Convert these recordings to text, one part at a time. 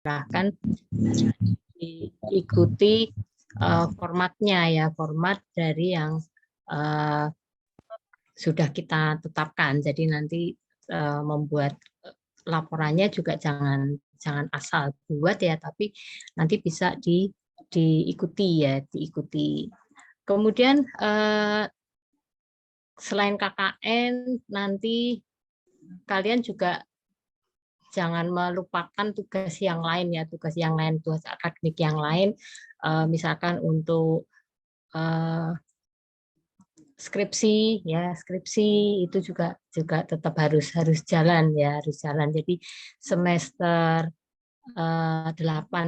silahkan diikuti formatnya ya, format dari yang sudah kita tetapkan. Jadi nanti membuat laporannya juga jangan asal buat ya, tapi nanti bisa diikuti ya, diikuti. Kemudian selain KKN nanti kalian juga jangan melupakan tugas yang lain ya, tugas akademik yang lain, misalkan untuk skripsi ya, skripsi itu juga tetap harus jalan ya, harus jalan. Jadi semester 8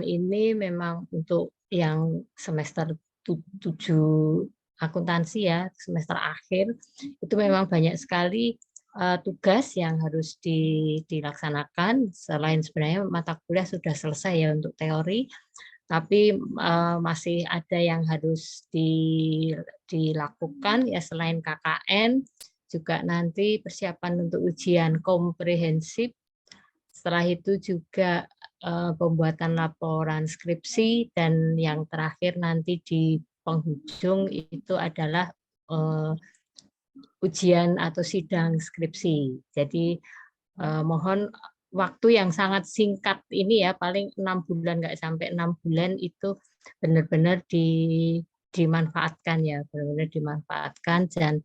ini memang untuk yang semester 7 akuntansi ya, semester akhir itu memang banyak sekali tugas yang harus dilaksanakan. Selain sebenarnya mata kuliah sudah selesai ya untuk teori, tapi masih ada yang harus dilakukan ya, selain KKN juga nanti persiapan untuk ujian komprehensif. Setelah itu juga pembuatan laporan skripsi, dan yang terakhir nanti di penghujung itu adalah ujian atau sidang skripsi. Jadi mohon waktu yang sangat singkat ini ya, paling 6 bulan, nggak sampai 6 bulan, itu benar-benar dimanfaatkan ya, benar-benar dimanfaatkan. Dan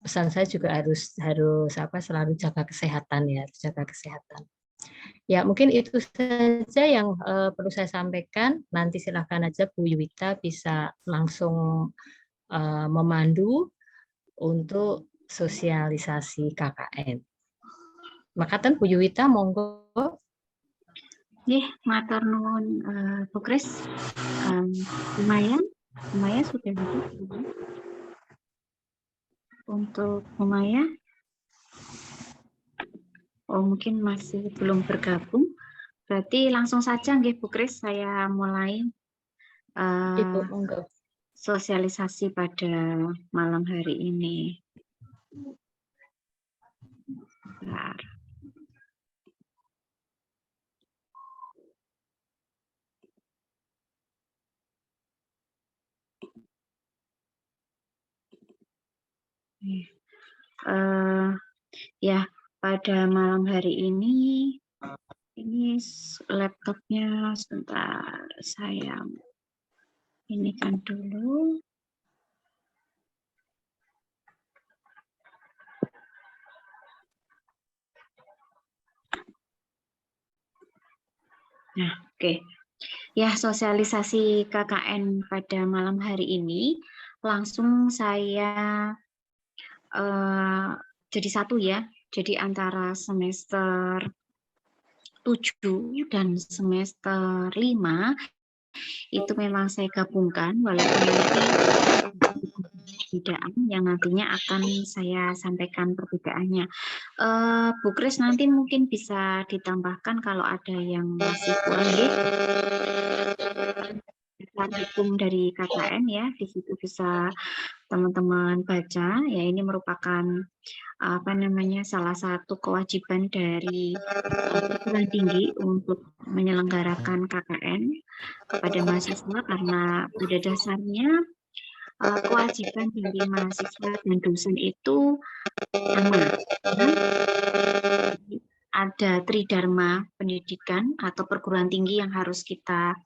pesan saya juga harus selalu jaga kesehatan ya, harus jaga kesehatan. Ya, mungkin itu saja yang perlu saya sampaikan. Nanti silakan aja Bu Yuwita bisa langsung memandu untuk sosialisasi KKN. Makatan Bu Yuwita, monggo. Matur nuwun Bu Kris. Maya sudah ada untuk Maya. Oh, mungkin masih belum bergabung. Berarti langsung saja nggih Bu Kris, saya mulai Ibu, monggo. Sosialisasi pada malam hari ini. Bentar. Ya, pada malam hari ini laptopnya sebentar, saya ini kan dulu. Nah, oke. Ya, sosialisasi KKN pada malam hari ini langsung saya jadi satu ya. Jadi antara semester 7 dan semester 5 itu memang saya gabungkan, walaupun nanti perbedaan yang nantinya akan saya sampaikan perbedaannya. Bu Kris nanti mungkin bisa ditambahkan kalau ada yang masih kurang ya. Hukum dari KKN ya, di situ bisa teman-teman baca ya. Ini merupakan salah satu kewajiban dari perguruan tinggi untuk menyelenggarakan KKN kepada mahasiswa, karena pada dasarnya kewajiban dari mahasiswa dan dosen itu sama. Ada tridharma pendidikan atau perguruan tinggi yang harus kita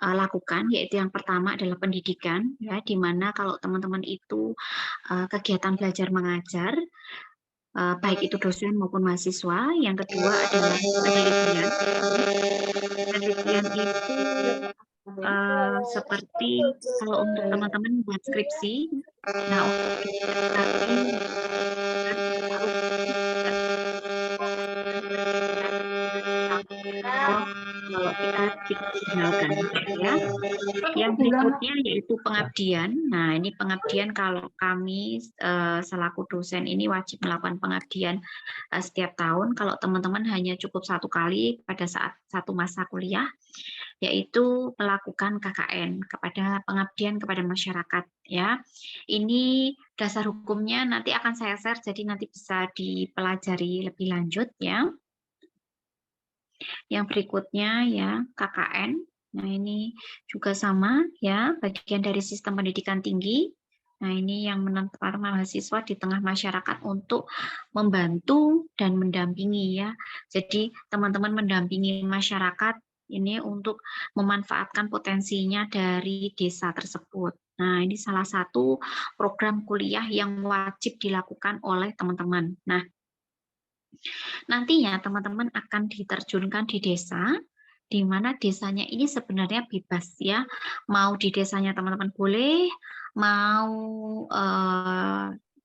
lakukan, yaitu yang pertama adalah pendidikan ya, di mana kalau teman-teman itu kegiatan belajar mengajar, baik itu dosen maupun mahasiswa. Yang kedua adalah penelitian. Penelitian itu seperti kalau untuk teman-teman buat skripsi, nah untuk kalau kita finalkan ya. Yang berikutnya yaitu pengabdian. Nah, ini pengabdian, kalau kami selaku dosen ini wajib melakukan pengabdian setiap tahun. Kalau teman-teman hanya cukup 1 kali pada saat satu masa kuliah, yaitu melakukan KKN kepada pengabdian kepada masyarakat ya. Ini dasar hukumnya nanti akan saya share, jadi nanti bisa dipelajari lebih lanjut ya. Yang berikutnya ya KKN. Nah, ini juga sama ya, bagian dari sistem pendidikan tinggi. Nah, ini yang menempatkan mahasiswa di tengah masyarakat untuk membantu dan mendampingi ya. Jadi, teman-teman mendampingi masyarakat ini untuk memanfaatkan potensinya dari desa tersebut. Nah, ini salah satu program kuliah yang wajib dilakukan oleh teman-teman. Nah, nantinya teman-teman akan diterjunkan di desa, di mana desanya ini sebenarnya bebas ya. Mau di desanya teman-teman boleh, mau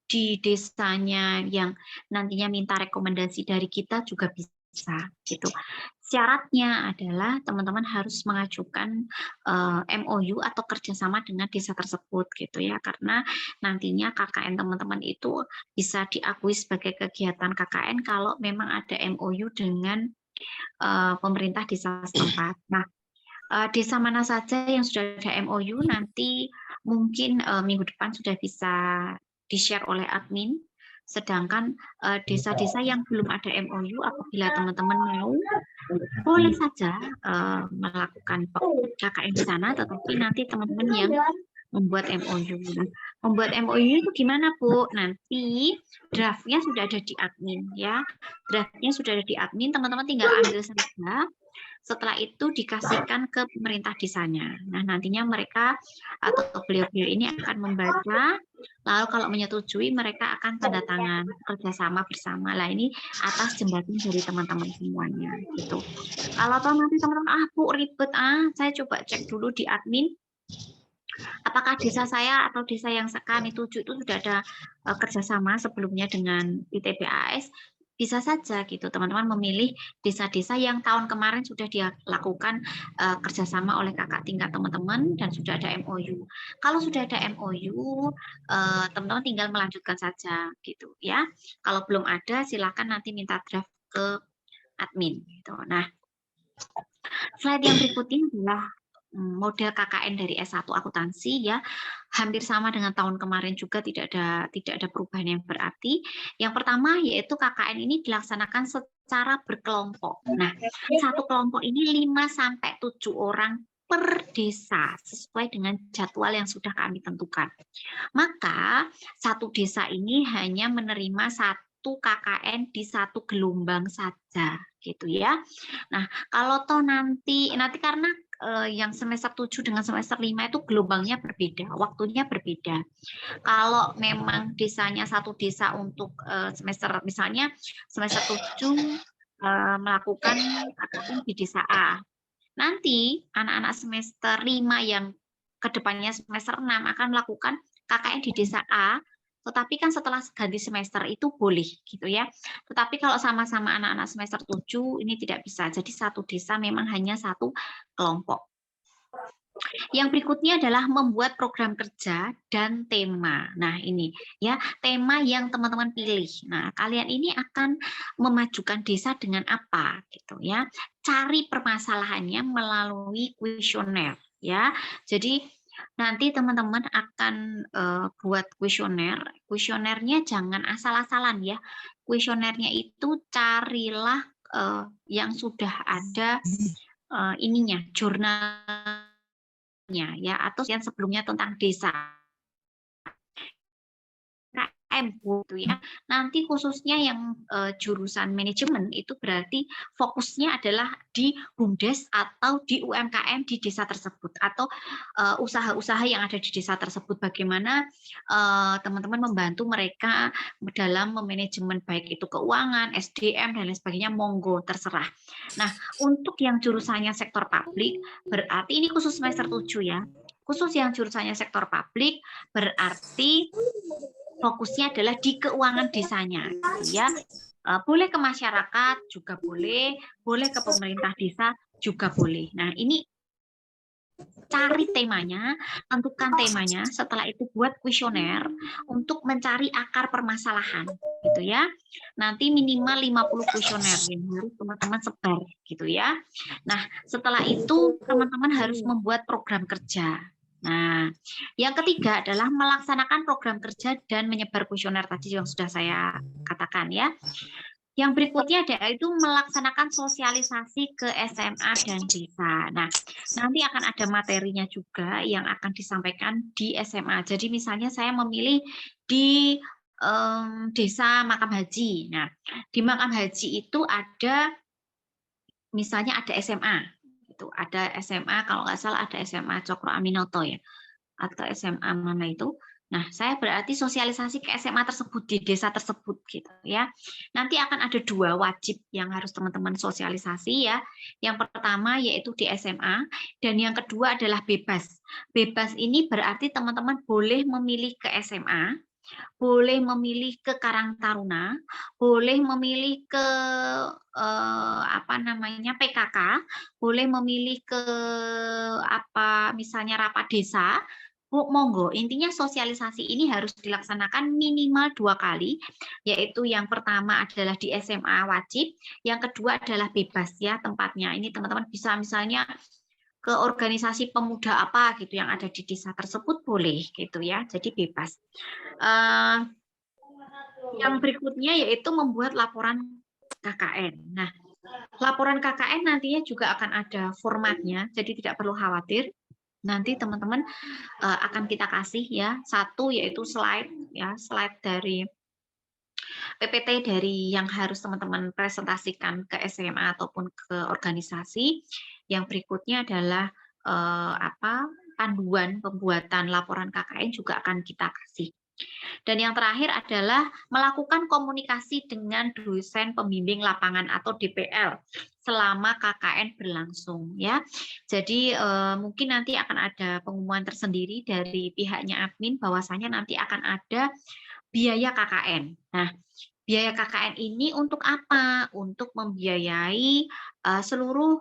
di desanya yang nantinya minta rekomendasi dari kita juga bisa gitu. Syaratnya adalah teman-teman harus mengajukan MOU atau kerjasama dengan desa tersebut gitu ya, karena nantinya KKN teman-teman itu bisa diakui sebagai kegiatan KKN kalau memang ada MOU dengan pemerintah desa setempat. Nah, desa mana saja yang sudah ada MOU nanti mungkin minggu depan sudah bisa di-share oleh admin. Sedangkan desa-desa yang belum ada MOU, apabila teman-teman mau, boleh saja melakukan KKN di sana, tetapi nanti teman-teman yang membuat MOU. Membuat MOU itu gimana, Bu? Nanti draftnya sudah ada di admin ya. Draftnya sudah ada di admin, teman-teman tinggal ambil saja. Setelah itu dikasihkan ke pemerintah desanya. Nah, nantinya mereka atau beliau-beliau ini akan membaca, lalu kalau menyetujui mereka akan tanda tangan kerjasama bersama. Lah ini atas jembatan dari teman-teman semuanya gitu. Kalau toh nanti teman-teman, Bu ribet, saya coba cek dulu di admin apakah desa saya atau desa yang kami tuju itu sudah ada kerjasama sebelumnya dengan ITBAS. Bisa saja gitu teman-teman memilih desa-desa yang tahun kemarin sudah dilakukan kerjasama oleh kakak tingkat teman-teman dan sudah ada MOU. Kalau sudah ada MOU, teman-teman tinggal melanjutkan saja gitu ya. Kalau belum ada, silakan nanti minta draft ke admin. Gitu. Nah, slide yang berikutnya adalah model KKN dari S1 akuntansi ya, hampir sama dengan tahun kemarin juga, tidak ada perubahan yang berarti. Yang pertama yaitu KKN ini dilaksanakan secara berkelompok. Nah, satu kelompok ini 5 sampai 7 orang per desa sesuai dengan jadwal yang sudah kami tentukan. Maka satu desa ini hanya menerima satu KKN di satu gelombang saja gitu ya. Nah, kalau toh nanti karena yang semester 7 dengan semester 5 itu gelombangnya berbeda, waktunya berbeda. Kalau memang desanya satu desa untuk semester, misalnya semester 7 melakukan KKN di desa A. Nanti anak-anak semester 5 yang kedepannya semester 6 akan melakukan KKN di desa A, tetapi kan setelah ganti semester itu boleh gitu ya. Tetapi kalau sama-sama anak-anak semester 7 ini tidak bisa. Jadi satu desa memang hanya satu kelompok. Yang berikutnya adalah membuat program kerja dan tema. Nah, ini ya, tema yang teman-teman pilih. Nah, kalian ini akan memajukan desa dengan apa gitu ya. Cari permasalahannya melalui kuesioner ya. Jadi nanti teman-teman akan buat kuesioner. Kuesionernya jangan asal-asalan ya. Kuesionernya itu carilah yang sudah ada ininya, jurnal ya, atau yang sebelumnya tentang desa KM gitu ya. Nanti khususnya yang jurusan manajemen itu berarti fokusnya adalah di BUMDes atau di UMKM di desa tersebut, atau usaha-usaha yang ada di desa tersebut, bagaimana teman-teman membantu mereka dalam memanajemen baik itu keuangan, SDM dan lain sebagainya, monggo terserah. Nah, untuk yang jurusannya sektor publik berarti ini khusus semester 7 ya. Khusus yang jurusannya sektor publik berarti fokusnya adalah di keuangan desanya, gitu ya. Boleh ke masyarakat juga boleh ke pemerintah desa juga boleh. Nah, ini cari temanya, tentukan temanya, setelah itu buat kuesioner untuk mencari akar permasalahan, gitu ya. Nanti minimal 50 kuesioner yang harus teman-teman sebar, gitu ya. Nah, setelah itu teman-teman harus membuat program kerja. Nah, yang ketiga adalah melaksanakan program kerja dan menyebar kuesioner tadi yang sudah saya katakan ya. Yang berikutnya itu melaksanakan sosialisasi ke SMA dan desa. Nah, nanti akan ada materinya juga yang akan disampaikan di SMA. Jadi misalnya saya memilih di desa Makam Haji. Nah, di Makam Haji itu ada, misalnya ada SMA. Itu ada SMA, kalau nggak salah ada SMA Cokro Aminoto ya, atau SMA mana itu. Nah, saya berarti sosialisasi ke SMA tersebut di desa tersebut gitu ya. Nanti akan ada 2 wajib yang harus teman-teman sosialisasi ya. Yang pertama yaitu di SMA dan yang kedua adalah bebas. Bebas ini berarti teman-teman boleh memilih ke SMA, boleh memilih ke Karang Taruna, boleh memilih ke apa namanya PKK, boleh memilih ke apa misalnya rapat desa. Monggo, intinya sosialisasi ini harus dilaksanakan minimal 2 kali, yaitu yang pertama adalah di SMA wajib, yang kedua adalah bebas ya tempatnya. Ini teman-teman bisa misalnya ke organisasi pemuda apa gitu yang ada di desa tersebut boleh gitu ya, jadi bebas. Yang berikutnya yaitu membuat laporan KKN. Nah, laporan KKN nantinya juga akan ada formatnya, jadi tidak perlu khawatir. Nanti teman-teman akan kita kasih ya, satu yaitu slide ya, slide dari PPT dari yang harus teman-teman presentasikan ke SMA ataupun ke organisasi. Yang berikutnya adalah panduan pembuatan laporan KKN juga akan kita kasih. Dan yang terakhir adalah melakukan komunikasi dengan dosen pembimbing lapangan atau DPL selama KKN berlangsung ya. Jadi mungkin nanti akan ada pengumuman tersendiri dari pihaknya admin bahwasanya nanti akan ada biaya KKN. Nah, biaya KKN ini untuk apa? Untuk membiayai seluruh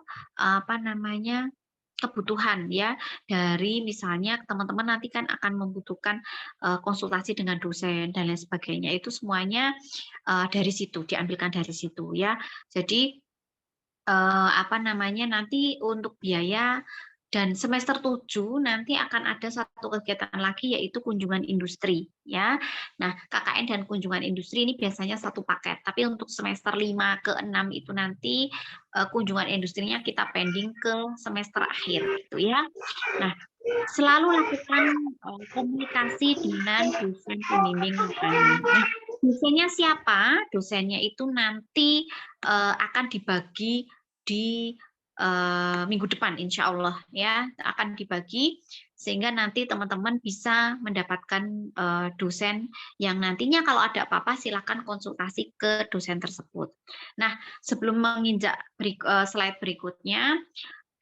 kebutuhan ya, dari misalnya teman-teman nanti kan akan membutuhkan konsultasi dengan dosen dan lain sebagainya, itu semuanya dari situ, diambilkan dari situ ya. Jadi nanti untuk biaya. Dan semester 7 nanti akan ada satu kegiatan lagi yaitu kunjungan industri ya. Nah, KKN dan kunjungan industri ini biasanya satu paket, tapi untuk semester 5 ke 6 itu nanti kunjungan industrinya kita pending ke semester akhir gitu ya. Nah, selalu lakukan komunikasi dengan dosen pembimbing lapangan. Nah, dosennya siapa? Dosennya itu nanti akan dibagi di minggu depan insya Allah ya, akan dibagi sehingga nanti teman-teman bisa mendapatkan dosen yang nantinya kalau ada apa-apa silakan konsultasi ke dosen tersebut. Nah, sebelum menginjak slide berikutnya,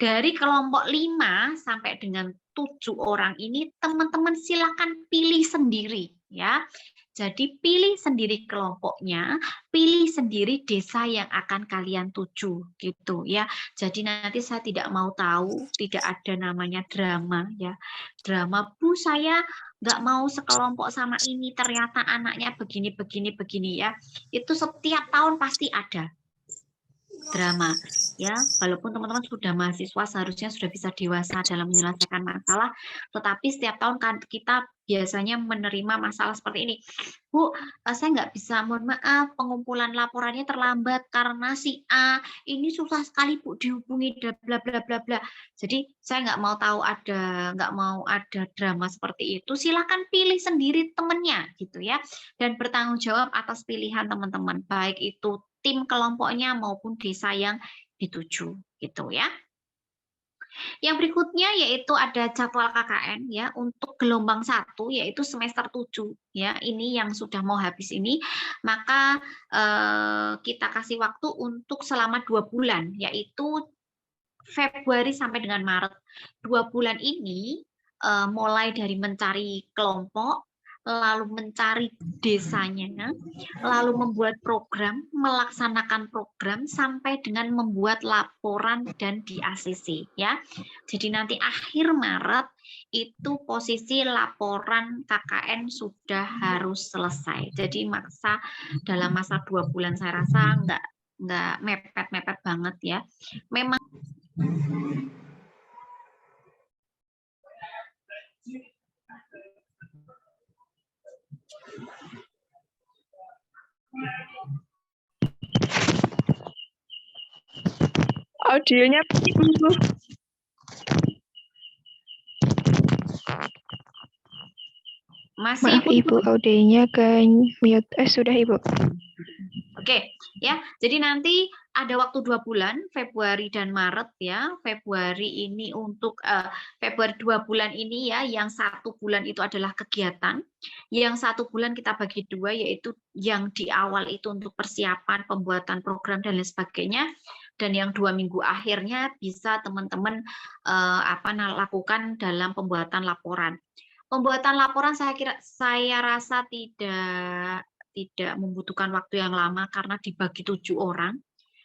dari kelompok 5 sampai dengan 7 orang ini teman-teman silakan pilih sendiri ya. Jadi pilih sendiri kelompoknya, pilih sendiri desa yang akan kalian tuju gitu ya. Jadi nanti saya tidak mau tahu, tidak ada namanya drama ya. Drama, Bu saya nggak mau sekelompok sama ini, ternyata anaknya begini ya. Itu setiap tahun pasti ada drama ya, walaupun teman-teman sudah mahasiswa seharusnya sudah bisa dewasa dalam menyelesaikan masalah, tetapi setiap tahun kan kita biasanya menerima masalah seperti ini. Bu, saya nggak bisa, mohon maaf pengumpulan laporannya terlambat karena si A ini susah sekali Bu dihubungi bla bla bla bla. Jadi saya nggak mau ada drama seperti itu. Silakan pilih sendiri temennya gitu ya, dan bertanggung jawab atas pilihan teman-teman, baik itu tim kelompoknya maupun desa yang dituju gitu ya. Yang berikutnya yaitu ada jadwal KKN ya untuk gelombang 1 yaitu semester 7 ya. Ini yang sudah mau habis ini, maka kita kasih waktu untuk selama 2 bulan yaitu Februari sampai dengan Maret. 2 bulan ini mulai dari mencari kelompok, lalu mencari desanya, lalu membuat program, melaksanakan program sampai dengan membuat laporan dan di ACC ya. Jadi nanti akhir Maret itu posisi laporan KKN sudah harus selesai. Jadi dalam masa 2 bulan saya rasa nggak mepet-mepet banget ya. Memang audionya Ibu. Masih Maaf Ibu, audionya ke mute. Sudah Ibu. Oke, ya. Jadi nanti ada waktu 2 bulan, Februari dan Maret ya. Februari ini untuk Februari 2 bulan ini ya, yang 1 bulan itu adalah kegiatan, yang 1 bulan kita bagi 2, yaitu yang di awal itu untuk persiapan, pembuatan program dan lain sebagainya, dan yang 2 minggu akhirnya bisa teman-teman lakukan dalam pembuatan laporan. Pembuatan laporan saya rasa tidak membutuhkan waktu yang lama karena dibagi 7 orang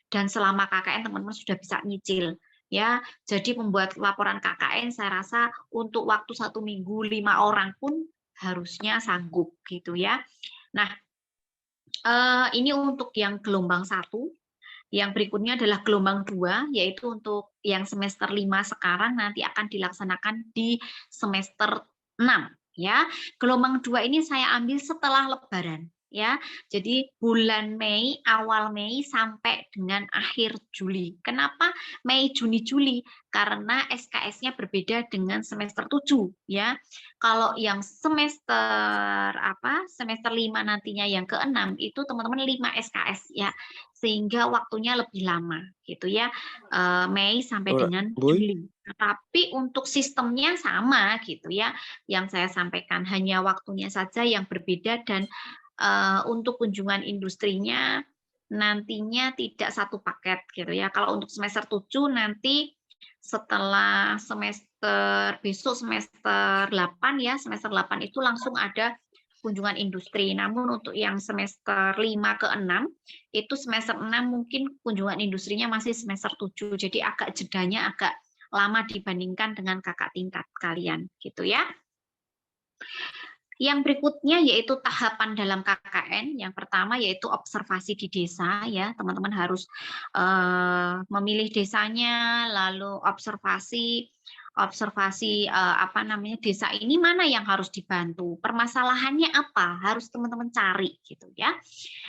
dan selama KKN teman-teman sudah bisa nyicil ya. Jadi membuat laporan KKN saya rasa untuk waktu 1 minggu 5 orang pun harusnya sanggup gitu ya. Nah, ini untuk yang gelombang 1. Yang berikutnya adalah gelombang 2, yaitu untuk yang semester 5 sekarang nanti akan dilaksanakan di semester 6 ya. Gelombang 2 ini saya ambil setelah Lebaran ya. Jadi bulan Mei, awal Mei sampai dengan akhir Juli. Kenapa Mei, Juni, Juli? Karena SKS-nya berbeda dengan semester 7 ya. Kalau yang semester semester 5 nantinya yang ke-6 itu teman-teman 5 SKS ya. Sehingga waktunya lebih lama gitu ya. Mei sampai dengan Juli. Tapi untuk sistemnya sama gitu ya. Yang saya sampaikan hanya waktunya saja yang berbeda dan untuk kunjungan industrinya nantinya tidak satu paket gitu ya. Kalau untuk semester 7 nanti setelah besok semester 8 ya, semester 8 itu langsung ada kunjungan industri. Namun untuk yang semester 5 ke 6 itu semester 6 mungkin kunjungan industrinya masih semester 7. Jadi agak jedanya agak lama dibandingkan dengan kakak tingkat kalian gitu ya. Yang berikutnya yaitu tahapan dalam KKN. Yang pertama yaitu observasi di desa ya. Teman-teman harus memilih desanya, lalu observasi desa ini mana yang harus dibantu, permasalahannya apa, harus teman-teman cari gitu ya.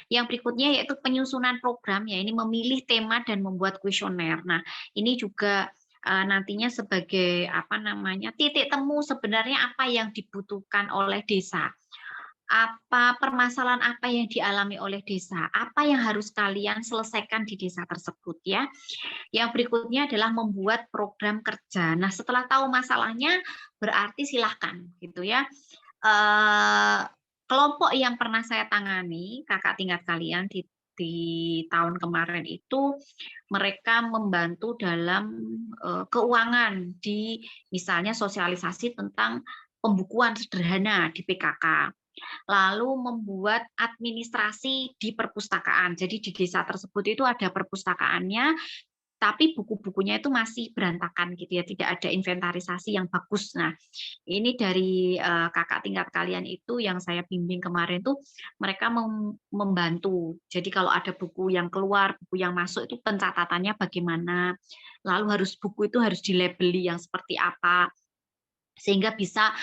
Yang berikutnya yaitu penyusunan program ya, ini memilih tema dan membuat kuesioner. Nah, ini juga nantinya sebagai titik temu sebenarnya apa yang dibutuhkan oleh desa, permasalahan apa yang dialami oleh desa, apa yang harus kalian selesaikan di desa tersebut ya. Yang berikutnya adalah membuat program kerja. Nah, setelah tahu masalahnya berarti silahkan gitu ya. Kelompok yang pernah saya tangani kakak tingkat kalian di tahun kemarin itu mereka membantu dalam keuangan di misalnya sosialisasi tentang pembukuan sederhana di PKK, lalu membuat administrasi di perpustakaan. Jadi di desa tersebut itu ada perpustakaannya, tapi buku-bukunya itu masih berantakan gitu ya, tidak ada inventarisasi yang bagus. Nah, ini dari kakak tingkat kalian itu yang saya bimbing kemarin tuh mereka membantu. Jadi kalau ada buku yang keluar, buku yang masuk itu pencatatannya bagaimana, lalu buku itu harus dilabeli yang seperti apa, sehingga bisa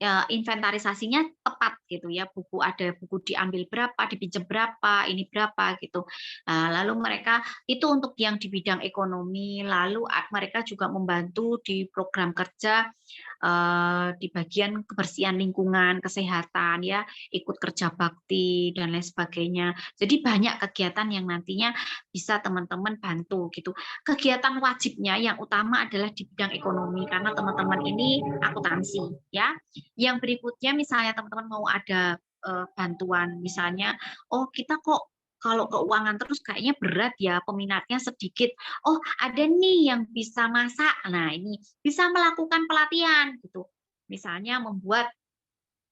inventarisasinya tepat gitu ya, ada buku diambil berapa, dipinjam berapa, ini berapa gitu. Lalu mereka itu untuk yang di bidang ekonomi, lalu mereka juga membantu di program kerja di bagian kebersihan lingkungan, kesehatan ya, ikut kerja bakti dan lain sebagainya. Jadi banyak kegiatan yang nantinya bisa teman-teman bantu gitu. Kegiatan wajibnya yang utama adalah di bidang ekonomi karena teman-teman ini akuntansi ya. Yang berikutnya misalnya teman-teman mau ada bantuan misalnya, oh kita kok kalau keuangan terus kayaknya berat ya, peminatnya sedikit. Oh, ada nih yang bisa masak. Nah, ini bisa melakukan pelatihan gitu. Misalnya membuat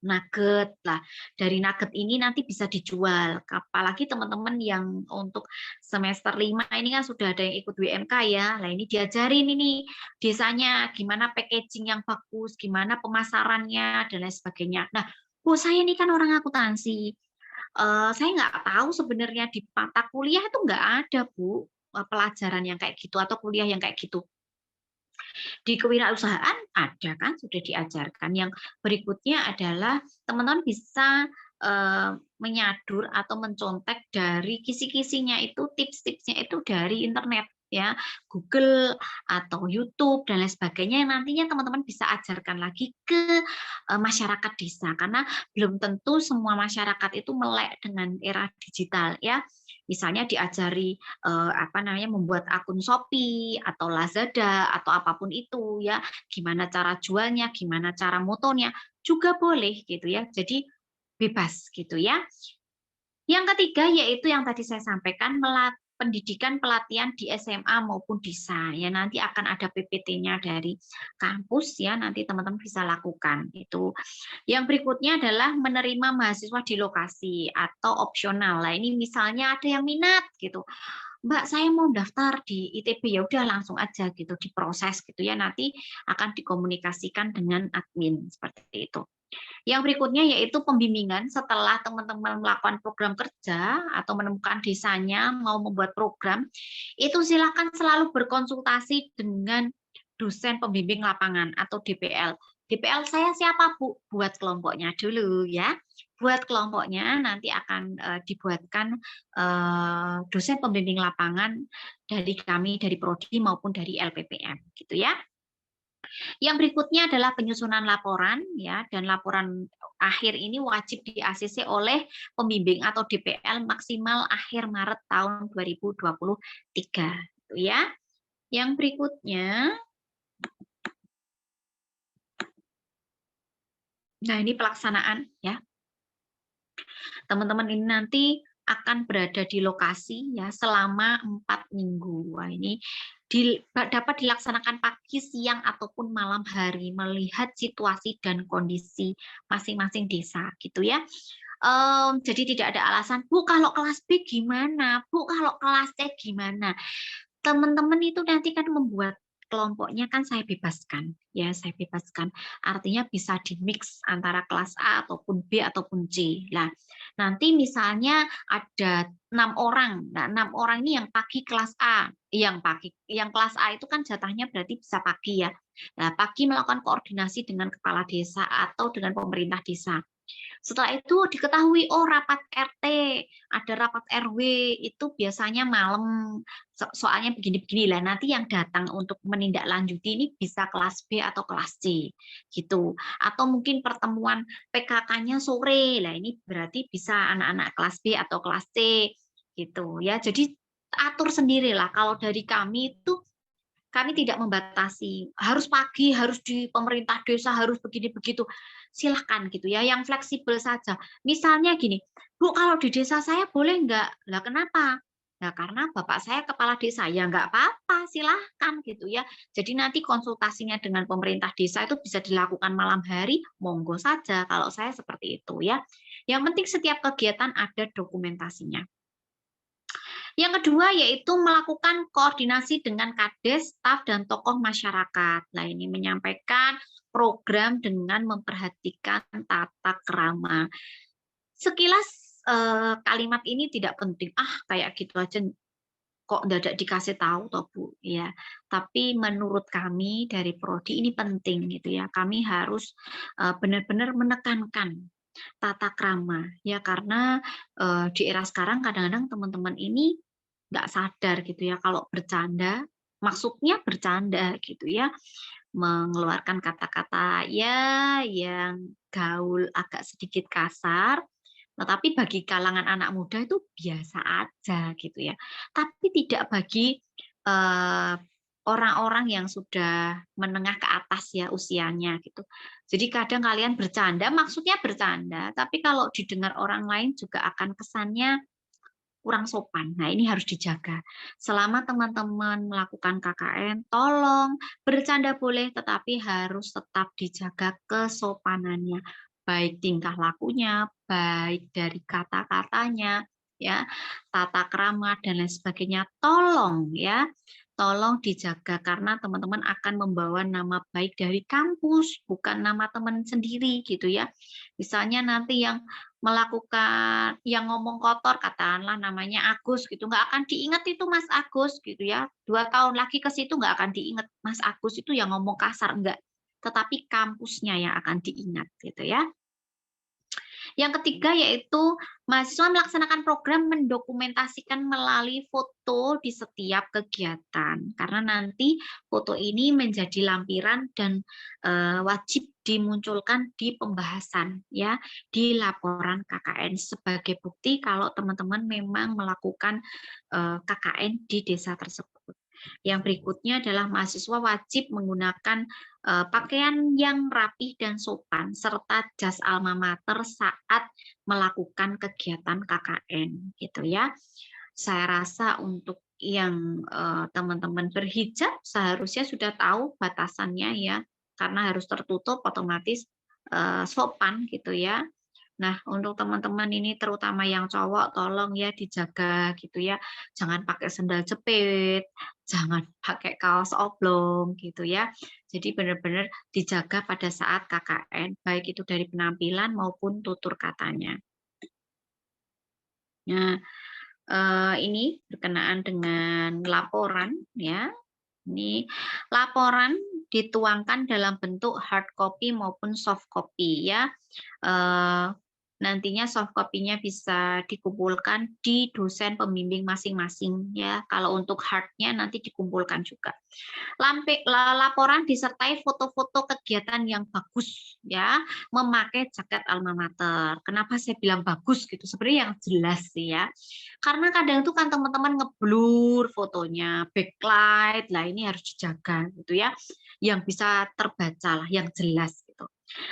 nugget lah. Dari nugget ini nanti bisa dijual. Apalagi teman-teman yang untuk semester 5 ini kan sudah ada yang ikut WMK ya. Nah, ini diajarin ini desanya gimana packaging yang bagus, gimana pemasarannya dan lain sebagainya. Nah, Bu, saya ini kan orang akuntansi. Saya nggak tahu sebenarnya di mata kuliah itu nggak ada, Bu, pelajaran yang kayak gitu atau kuliah yang kayak gitu. Di kewirausahaan ada kan, sudah diajarkan. Yang berikutnya adalah teman-teman bisa menyadur atau mencontek dari kisi-kisinya itu, tips-tipsnya itu dari internet ya, Google atau YouTube dan lain sebagainya yang nantinya teman-teman bisa ajarkan lagi ke masyarakat desa, karena belum tentu semua masyarakat itu melek dengan era digital ya. Misalnya diajari membuat akun Shopee atau Lazada atau apapun itu ya, gimana cara jualnya, gimana cara motonya juga boleh gitu ya. Jadi bebas gitu ya. Yang ketiga yaitu yang tadi saya sampaikan, pendidikan pelatihan di SMA maupun desa ya, nanti akan ada PPT-nya dari kampus ya, nanti teman-teman bisa lakukan itu. Yang berikutnya adalah menerima mahasiswa di lokasi atau opsional. Lah ini misalnya ada yang minat gitu, Mbak saya mau daftar di ITB, ya udah langsung aja gitu diproses gitu ya, nanti akan dikomunikasikan dengan admin seperti itu. Yang berikutnya yaitu pembimbingan setelah teman-teman melakukan program kerja atau menemukan desanya mau membuat program, itu silakan selalu berkonsultasi dengan dosen pembimbing lapangan atau DPL. DPL saya siapa Bu? Buat kelompoknya dulu ya. Buat kelompoknya nanti akan dibuatkan dosen pembimbing lapangan dari kami, dari Prodi maupun dari LPPM gitu ya. Yang berikutnya adalah penyusunan laporan ya, dan laporan akhir ini wajib di-ACC oleh pembimbing atau DPL maksimal akhir Maret tahun 2023 gitu ya. Yang berikutnya, nah ini pelaksanaan ya. Teman-teman ini nanti akan berada di lokasi ya selama 4 minggu. Wah, ini dapat dilaksanakan pagi, siang ataupun malam hari, melihat situasi dan kondisi masing-masing desa gitu ya. Jadi tidak ada alasan, Bu kalau kelas B gimana, Bu kalau kelas C gimana. Teman-teman itu nanti kan membuat kelompoknya kan saya bebaskan ya, saya bebaskan, artinya bisa di-mix antara kelas A ataupun B ataupun C. Nah, nanti misalnya ada 6 orang, nah 6 orang ini yang pagi kelas A, yang kelas A itu kan jatahnya berarti bisa pagi ya. Nah, pagi melakukan koordinasi dengan kepala desa atau dengan pemerintah desa. Setelah itu diketahui, oh rapat RT, ada rapat RW, itu biasanya malam, soalnya begini-begini lah. Nanti yang datang untuk menindaklanjuti ini bisa kelas B atau kelas C, gitu. Atau mungkin pertemuan PKK-nya sore, lah ini berarti bisa anak-anak kelas B atau kelas C, gitu ya. Jadi atur sendirilah. Kalau dari kami itu, kami tidak membatasi, harus pagi, harus di pemerintah desa, harus begini begitu. Silahkan gitu ya, yang fleksibel saja. Misalnya gini, Bu, kalau di desa saya boleh nggak? Lah kenapa? Nah, karena bapak saya kepala desa, ya nggak apa-apa, silahkan gitu ya. Jadi nanti konsultasinya dengan pemerintah desa itu bisa dilakukan malam hari, monggo saja kalau saya seperti itu ya. Yang penting setiap kegiatan ada dokumentasinya. Yang kedua yaitu melakukan koordinasi dengan Kades, staf, dan tokoh masyarakat. Nah, ini menyampaikan program dengan memperhatikan tata krama. Sekilas kalimat ini tidak penting, kayak gitu aja kok dadak dikasih tahu toh Bu, ya. Tapi menurut kami dari Prodi ini penting gitu ya. Kami harus benar-benar menekankan tata krama ya, karena di era sekarang kadang-kadang teman-teman ini nggak sadar gitu ya, kalau bercanda, maksudnya bercanda gitu ya, mengeluarkan kata-kata ya yang gaul agak sedikit kasar, tetapi bagi kalangan anak muda itu biasa aja gitu ya. Tapi tidak bagi orang-orang yang sudah menengah ke atas ya usianya gitu. Jadi kadang kalian bercanda, maksudnya bercanda, tapi kalau didengar orang lain juga akan kesannya kurang sopan. Nah, ini harus dijaga. Selama teman-teman melakukan KKN, tolong bercanda boleh, tetapi harus tetap dijaga kesopanannya. Baik tingkah lakunya, baik dari kata-katanya, ya, tata krama dan lain sebagainya. Tolong ya, tolong dijaga karena teman-teman akan membawa nama baik dari kampus, bukan nama teman sendiri gitu ya. Misalnya nanti yang melakukan, yang ngomong kotor, katakanlah namanya Agus gitu, nggak akan diingat itu Mas Agus gitu ya. 2 tahun lagi ke situ nggak akan diingat Mas Agus itu yang ngomong kasar, enggak. Tetapi kampusnya yang akan diingat gitu ya. Yang ketiga yaitu mahasiswa melaksanakan program mendokumentasikan melalui foto di setiap kegiatan. Karena nanti foto ini menjadi lampiran dan wajib dimunculkan di pembahasan ya, di laporan KKN sebagai bukti kalau teman-teman memang melakukan KKN di desa tersebut. Yang berikutnya adalah mahasiswa wajib menggunakan pakaian yang rapi dan sopan serta jas alma mater saat melakukan kegiatan KKN gitu ya. Saya rasa untuk yang teman-teman berhijab seharusnya sudah tahu batasannya ya, karena harus tertutup otomatis sopan gitu ya. Nah, untuk teman-teman ini terutama yang cowok tolong ya dijaga gitu ya. Jangan pakai sendal jepit, jangan pakai kaos oblong gitu ya. Jadi benar-benar dijaga pada saat KKN, baik itu dari penampilan maupun tutur katanya. Nah, ini berkenaan dengan laporan ya. Ini laporan dituangkan dalam bentuk hard copy maupun soft copy ya. Nantinya soft copy-nya bisa dikumpulkan di dosen pembimbing masing-masing ya. Kalau untuk hardnya nanti dikumpulkan juga. Laporan disertai foto-foto kegiatan yang bagus ya, memakai jaket alma mater. Kenapa saya bilang bagus gitu? Sebenarnya yang jelas sih ya. Karena kadang itu kan teman-teman ngeblur fotonya, backlight, lah ini harus dijaga gitu ya. Yang bisa terbaca lah, yang jelas gitu.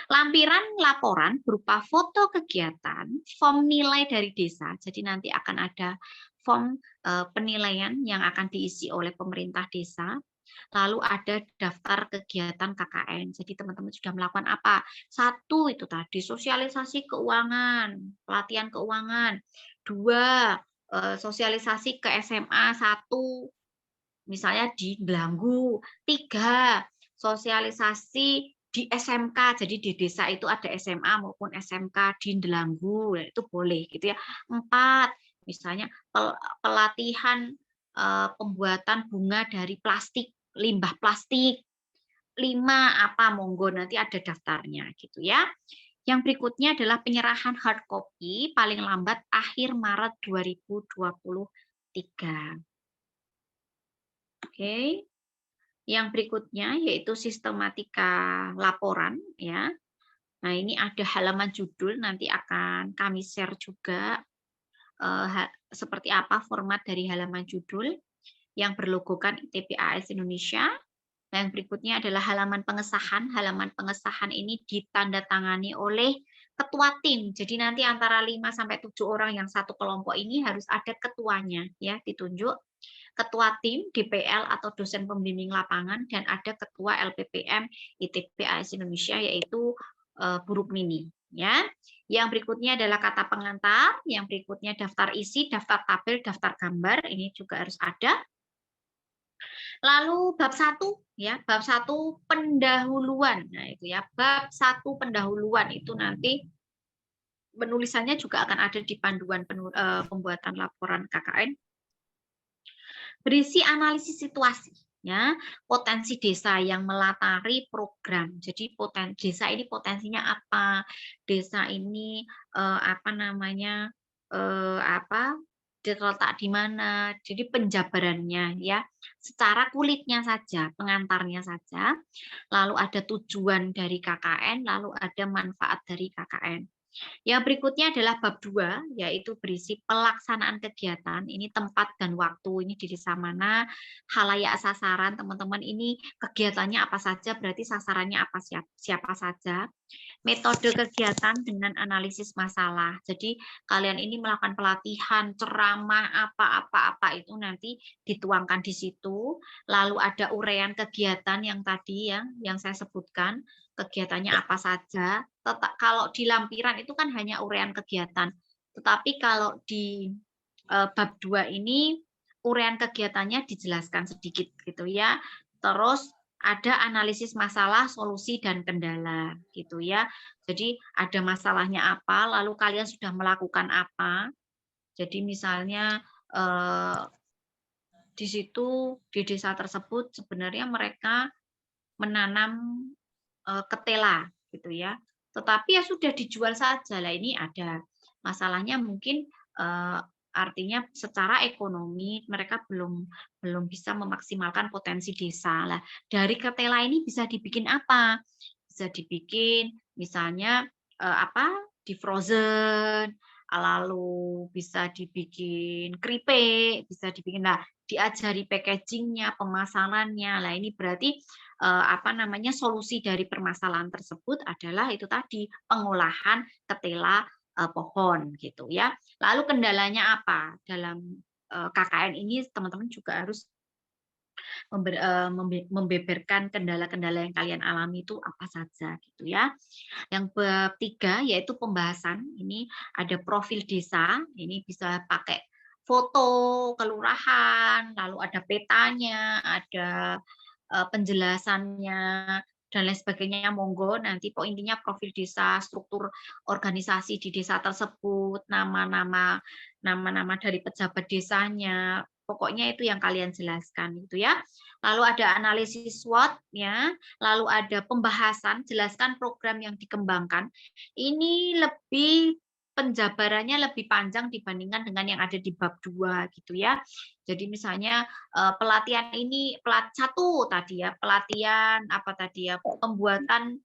Lampiran laporan berupa foto kegiatan, form nilai dari desa. Jadi nanti akan ada form penilaian yang akan diisi oleh pemerintah desa. Lalu ada daftar kegiatan KKN. Jadi teman-teman sudah melakukan apa? Satu itu tadi sosialisasi keuangan, pelatihan keuangan. Dua, sosialisasi ke SMA 1, misalnya di Belanggu. 3, sosialisasi di SMK, jadi di desa itu ada SMA maupun SMK di Delanggu, itu boleh gitu ya. 4, misalnya pelatihan pembuatan bunga dari plastik, limbah plastik. 5, apa monggo nanti ada daftarnya gitu ya. Yang berikutnya adalah penyerahan hard copy paling lambat akhir Maret 2023. Oke. Yang berikutnya yaitu sistematika laporan ya. Nah, ini ada halaman judul, nanti akan kami share juga seperti apa format dari halaman judul yang berlogokan ITB AS Indonesia. Nah, yang berikutnya adalah halaman pengesahan. Halaman pengesahan ini ditandatangani oleh ketua tim. Jadi nanti antara 5 sampai 7 orang yang satu kelompok ini harus ada ketuanya ya, ditunjuk. Ketua tim DPL atau dosen pembimbing lapangan, dan ada ketua LPPM ITB AS Indonesia yaitu Bu Rukmini ya. Yang berikutnya adalah kata pengantar, yang berikutnya daftar isi, daftar tabel, daftar gambar, ini juga harus ada. Lalu bab 1 ya, bab 1 pendahuluan. Nah, itu ya, bab 1 pendahuluan itu nanti penulisannya juga akan ada di panduan pembuatan laporan KKN. Berisi analisis situasi ya, potensi desa yang melatari program. Jadi desa ini potensinya apa? Desa ini apa namanya? Terletak di mana? Jadi penjabarannya ya, secara kulitnya saja, pengantarnya saja. Lalu ada tujuan dari KKN, lalu ada manfaat dari KKN. Yang berikutnya adalah bab 2, yaitu berisi pelaksanaan kegiatan. Ini tempat dan waktu, ini di desa mana, khalayak sasaran, teman-teman ini kegiatannya apa saja, berarti sasarannya apa, siapa saja. Metode kegiatan dengan analisis masalah. Jadi kalian ini melakukan pelatihan, ceramah, apa-apa itu nanti dituangkan di situ. Lalu ada uraian kegiatan yang tadi yang saya sebutkan, kegiatannya apa saja. Kalau di lampiran itu kan hanya uraian kegiatan. Tetapi kalau di bab 2 ini uraian kegiatannya dijelaskan sedikit gitu ya. Terus ada analisis masalah, solusi, dan kendala gitu ya. Jadi ada masalahnya apa, lalu kalian sudah melakukan apa. Jadi misalnya di situ di desa tersebut sebenarnya mereka menanam ketela gitu ya. tetapi ya sudah dijual saja. Lah ini ada masalahnya mungkin artinya secara ekonomi mereka belum bisa memaksimalkan potensi desa. Lah dari ketela ini bisa dibikin apa? Bisa dibikin misalnya di frozen, lalu bisa dibikin keripik, bisa dibikin diajari packagingnya, pemasarannya. Lah ini berarti solusi dari permasalahan tersebut adalah itu tadi pengolahan ketela pohon gitu ya. Lalu kendalanya apa dalam KKN ini? Teman-teman juga harus membeberkan kendala-kendala yang kalian alami itu apa saja gitu ya. Yang ketiga yaitu pembahasan. Ini ada profil desa, ini bisa pakai foto kelurahan, lalu ada petanya, ada penjelasannya dan lain sebagainya. Monggo nanti intinya profil desa, struktur organisasi di desa tersebut, nama-nama dari pejabat desanya, pokoknya itu yang kalian jelaskan gitu ya. Lalu ada analisis SWOT ya, lalu ada pembahasan, jelaskan program yang dikembangkan. Ini lebih penjabarannya lebih panjang dibandingkan dengan yang ada di bab 2 gitu ya. Jadi misalnya pelatihan ini satu tadi ya, pelatihan pembuatan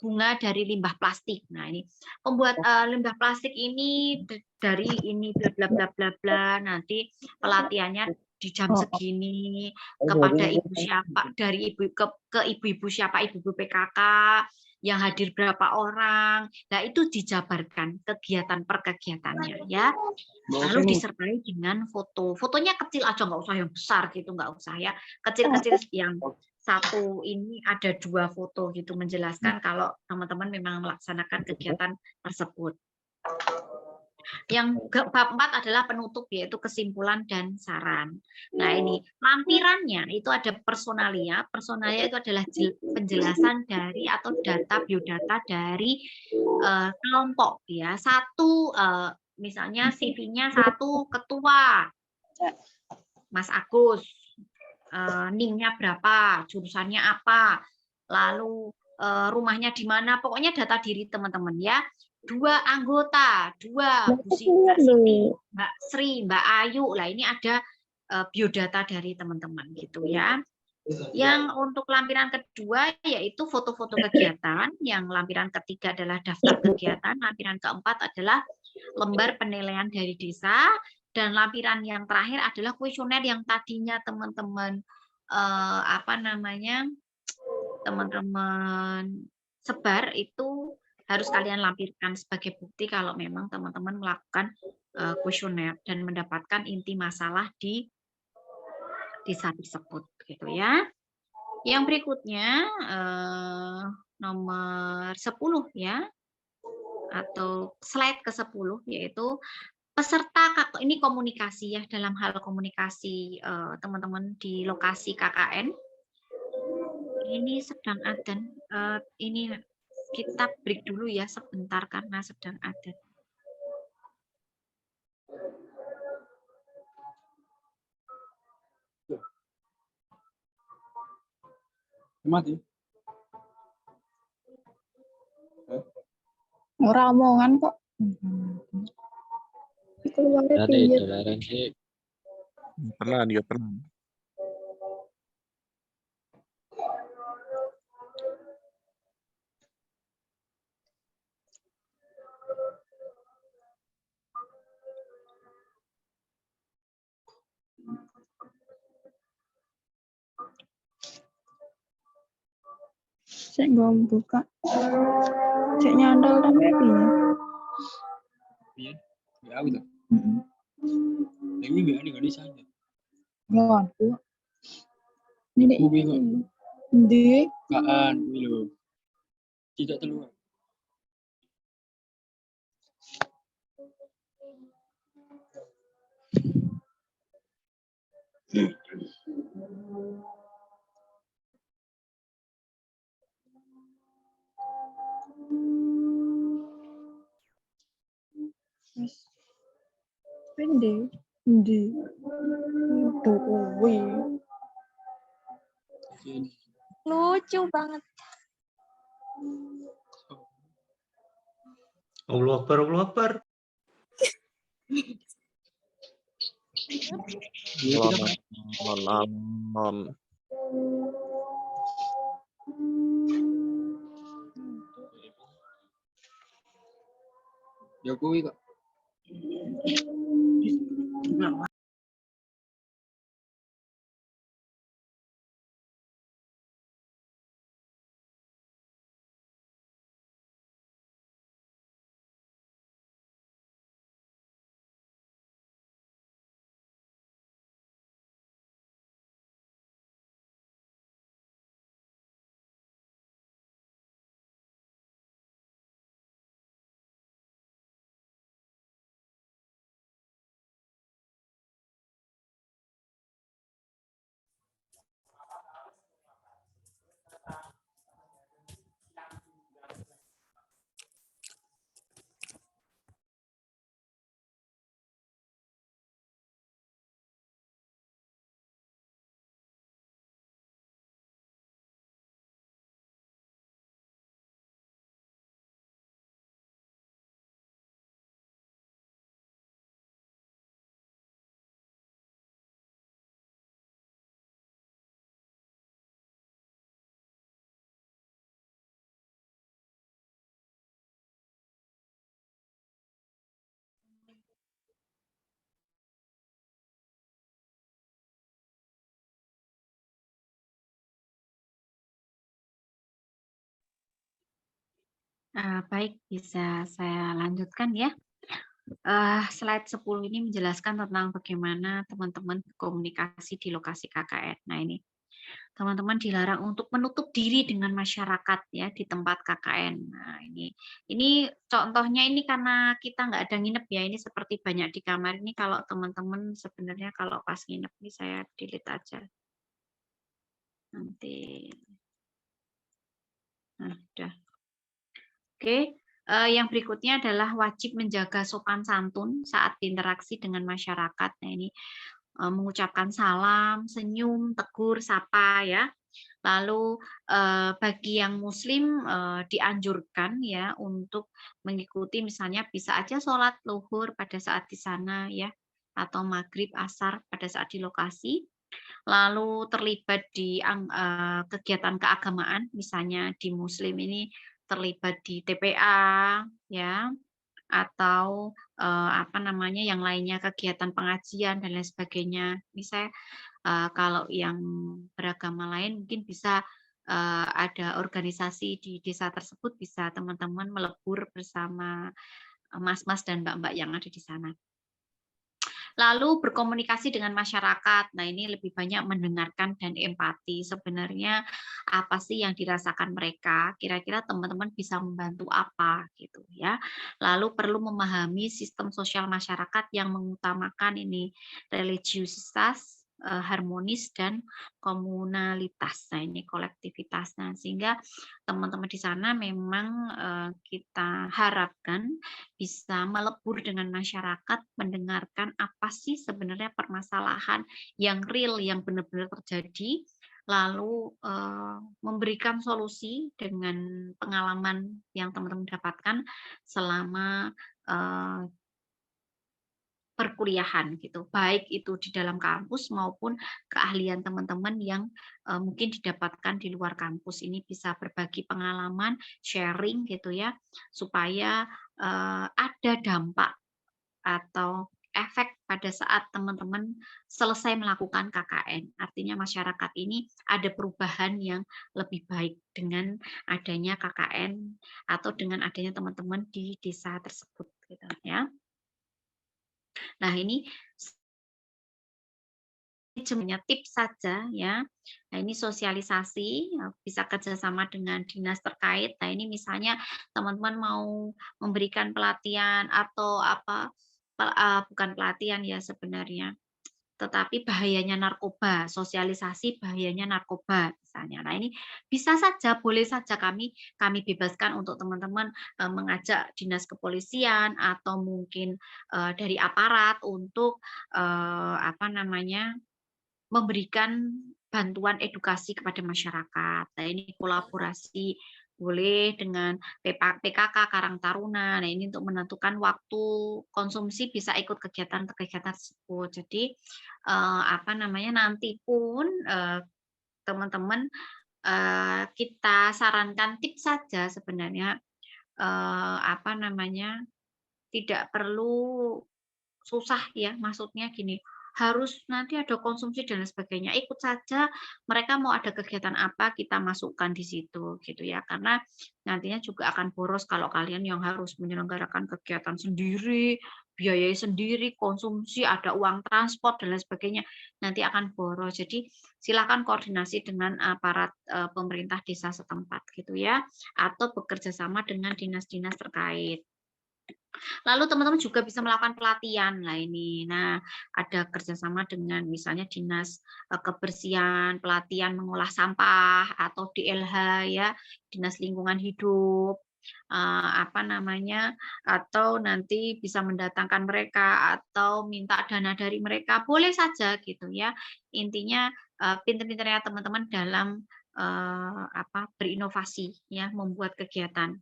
bunga dari limbah plastik. Nah, ini pembuat limbah plastik ini dari ini bla bla bla bla bla, nanti pelatihannya di jam segini kepada ibu siapa, dari ibu ke ibu-ibu siapa, ibu-ibu PKK, yang hadir berapa orang. Nah, itu dijabarkan kegiatan per kegiatannya ya. Lalu disertai dengan foto. Fotonya kecil aja, nggak usah yang besar gitu, nggak usah ya. Kecil-kecil, yang satu ini ada 2 foto gitu, menjelaskan kalau teman-teman memang melaksanakan kegiatan tersebut. Yang bab 4 adalah penutup, yaitu kesimpulan dan saran. Nah, ini lampirannya itu ada personalia. Personalia itu adalah penjelasan dari atau data biodata dari kelompok ya. Satu misalnya CV-nya 1 ketua Mas Agus, NIM-nya berapa, jurusannya apa, lalu rumahnya di mana, pokoknya data diri teman-teman ya. 2 anggota, 2 Bu Siti, Mbak Sri, Mbak Ayu. Lah ini ada biodata dari teman-teman gitu ya. Yang untuk lampiran kedua yaitu foto-foto kegiatan, yang lampiran ketiga adalah daftar kegiatan, lampiran keempat adalah lembar penilaian dari desa, dan lampiran yang terakhir adalah kuesioner yang tadinya teman-teman teman-teman sebar itu harus kalian lampirkan sebagai bukti kalau memang teman-teman melakukan kuesioner dan mendapatkan inti masalah di desa tersebut gitu ya. Yang berikutnya nomor 10 ya, atau slide ke-10, yaitu peserta. Ini komunikasi ya, dalam hal komunikasi teman-teman di lokasi KKN. Ini sedang adzan, ini kita break dulu ya sebentar karena sedang adzan. Mati. Ora omongan kok. Keluarnya piye? Pernah dia pernah. Saya nggak buka. Saya nyandal dan piye? Iya, ya aku tuh. Ini enggak di sana. Waduh. Ini di Kaan dulu. Tidak keluar. Di kuwi. Lucu banget. Allah Akbar, Allah Akbar. Iya kita Jokowi kok. Baik, bisa saya lanjutkan ya. Slide 10 ini menjelaskan tentang bagaimana teman-teman berkomunikasi di lokasi KKN. Nah ini, teman-teman dilarang untuk menutup diri dengan masyarakat ya di tempat KKN. Nah ini contohnya ini karena kita nggak ada nginep ya, ini seperti banyak di kamar ini. Kalau teman-teman sebenarnya kalau pas nginep ini saya delete aja. Nanti, nah udah. Oke, yang berikutnya adalah wajib menjaga sopan santun saat berinteraksi dengan masyarakat. Nah ini mengucapkan salam, senyum, tegur, sapa ya. Lalu bagi yang Muslim dianjurkan ya untuk mengikuti misalnya bisa aja sholat luhur pada saat di sana ya, atau maghrib, asar pada saat di lokasi. Lalu terlibat di kegiatan keagamaan, misalnya di Muslim ini terlibat di TPA ya, atau apa namanya yang lainnya kegiatan pengajian dan lain sebagainya. Misalnya kalau yang beragama lain mungkin bisa ada organisasi di desa tersebut, bisa teman-teman melebur bersama mas-mas dan mbak-mbak yang ada di sana. Lalu berkomunikasi dengan masyarakat. Nah, ini lebih banyak mendengarkan dan empati. Sebenarnya apa sih yang dirasakan mereka? Kira-kira teman-teman bisa membantu apa gitu ya. Lalu perlu memahami sistem sosial masyarakat yang mengutamakan ini religiusitas, harmonis dan komunalitas. Nah, ini kolektivitas. Nah, sehingga teman-teman di sana memang kita harapkan bisa melebur dengan masyarakat, mendengarkan apa sih sebenarnya permasalahan yang real, yang benar-benar terjadi, lalu memberikan solusi dengan pengalaman yang teman-teman dapatkan selama perkuliahan gitu, baik itu di dalam kampus maupun keahlian teman-teman yang mungkin didapatkan di luar kampus. Ini bisa berbagi pengalaman, sharing gitu ya, supaya ada dampak atau efek pada saat teman-teman selesai melakukan KKN. Artinya masyarakat ini ada perubahan yang lebih baik dengan adanya KKN atau dengan adanya teman-teman di desa tersebut gitu ya. Nah, ini sebenarnya tips saja ya. Nah, ini sosialisasi bisa kerjasama dengan dinas terkait. Nah, ini misalnya teman-teman mau memberikan pelatihan atau apa bukan pelatihan ya sebenarnya, tetapi bahayanya narkoba, sosialisasi bahayanya narkoba misalnya. Nah, ini bisa saja, boleh saja kami bebaskan untuk teman-teman mengajak dinas kepolisian atau mungkin dari aparat untuk apa namanya memberikan bantuan edukasi kepada masyarakat. Nah, ini kolaborasi boleh dengan PKK Karang Taruna. Nah, ini untuk menentukan waktu konsumsi bisa ikut kegiatan-kegiatan tersebut. Jadi apa namanya, nanti pun teman-teman kita sarankan tips saja sebenarnya, apa namanya, tidak perlu susah ya, maksudnya gini, harus nanti ada konsumsi dan lain sebagainya, ikut saja mereka mau ada kegiatan apa kita masukkan di situ gitu ya. Karena nantinya juga akan boros kalau kalian yang harus menyelenggarakan kegiatan sendiri, biayai sendiri, konsumsi, ada uang transport dan lain sebagainya, nanti akan boros. Jadi silakan koordinasi dengan aparat pemerintah desa setempat gitu ya, atau bekerja sama dengan dinas-dinas terkait. Lalu teman-teman juga bisa melakukan pelatihan lah ini. Nah, ada kerjasama dengan misalnya dinas kebersihan, pelatihan mengolah sampah atau DLH ya, dinas lingkungan hidup, apa namanya, atau nanti bisa mendatangkan mereka atau minta dana dari mereka, boleh saja gitu ya. Intinya pinter-pinternya teman-teman dalam apa, berinovasi ya, membuat kegiatan.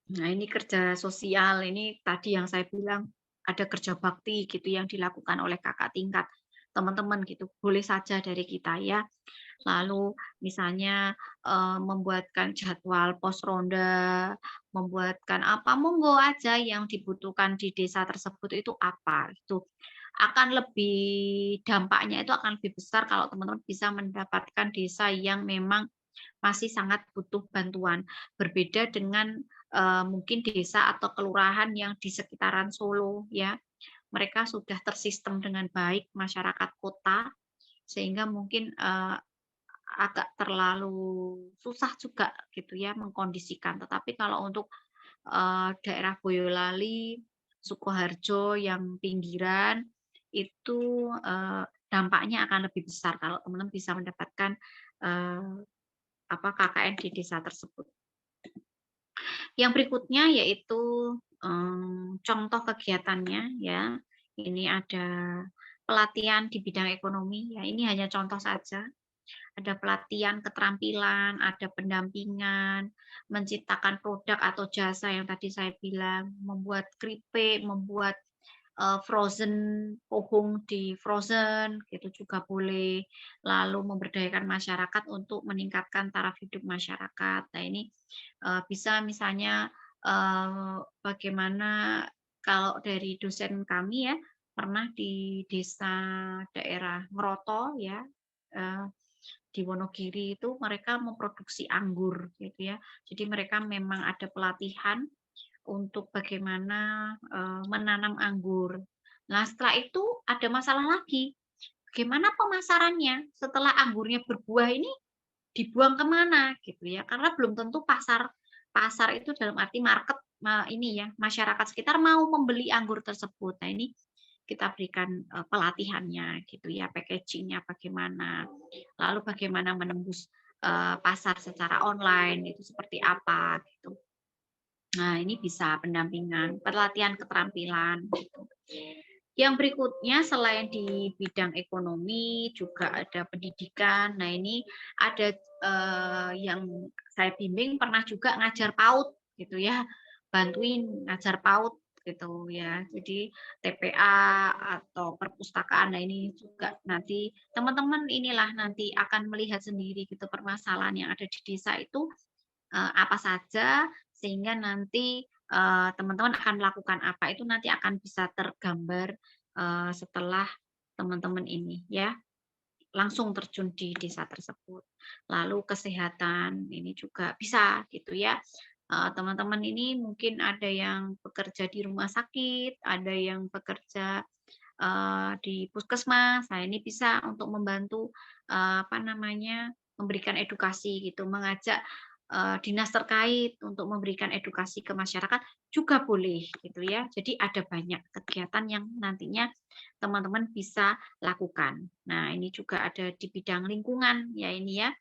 Nah, ini kerja sosial, ini tadi yang saya bilang ada kerja bakti gitu yang dilakukan oleh kakak tingkat teman-teman gitu, boleh saja dari kita ya. Lalu misalnya membuatkan jadwal pos ronda, membuatkan apa, monggo aja yang dibutuhkan di desa tersebut itu apa, itu akan lebih dampaknya itu akan lebih besar kalau teman-teman bisa mendapatkan desa yang memang masih sangat butuh bantuan. Berbeda dengan mungkin desa atau kelurahan yang di sekitaran Solo ya. Mereka sudah tersistem dengan baik masyarakat kota sehingga mungkin agak terlalu susah juga gitu ya mengkondisikan. Tetapi kalau untuk daerah Boyolali, Sukoharjo yang pinggiran itu dampaknya akan lebih besar kalau teman-teman bisa mendapatkan apa KKN di desa tersebut. Yang berikutnya yaitu contoh kegiatannya ya. Ini ada pelatihan di bidang ekonomi ya. Ini hanya contoh saja. Ada pelatihan keterampilan, ada pendampingan, menciptakan produk atau jasa yang tadi saya bilang, membuat keripik, membuat frozen, pohung di frozen, gitu juga boleh. Lalu memberdayakan masyarakat untuk meningkatkan taraf hidup masyarakat. Nah ini bisa misalnya bagaimana kalau dari dosen kami ya, pernah di desa daerah Ngeroto ya, di Wonogiri itu mereka memproduksi anggur gitu ya. Jadi mereka memang ada pelatihan untuk bagaimana menanam anggur. Nah, setelah itu ada masalah lagi. Bagaimana pemasarannya setelah anggurnya berbuah ini dibuang kemana gitu ya? Karena belum tentu pasar itu dalam arti market ini ya masyarakat sekitar mau membeli anggur tersebut. Nah ini kita berikan pelatihannya gitu ya, packagingnya bagaimana, lalu bagaimana menembus pasar secara online itu seperti apa gitu. Nah, ini bisa pendampingan, pelatihan keterampilan gitu. Yang berikutnya selain di bidang ekonomi juga ada pendidikan. Nah, ini ada yang saya bimbing pernah juga ngajar PAUD gitu ya. Bantuin ngajar PAUD gitu ya. Jadi TPA atau perpustakaan. Nah, ini juga nanti teman-teman inilah nanti akan melihat sendiri gitu permasalahan yang ada di desa itu apa saja sehingga nanti teman-teman akan melakukan apa itu nanti akan bisa tergambar setelah teman-teman ini ya langsung terjun di desa tersebut. Lalu kesehatan ini juga bisa gitu ya. Teman-teman ini mungkin ada yang bekerja di rumah sakit, ada yang bekerja di puskesmas. Nah, ini bisa untuk membantu apa namanya memberikan edukasi gitu, mengajak dinas terkait untuk memberikan edukasi ke masyarakat juga boleh gitu ya. Jadi ada banyak kegiatan yang nantinya teman-teman bisa lakukan. Nah, ini juga ada di bidang lingkungan ya ini ya.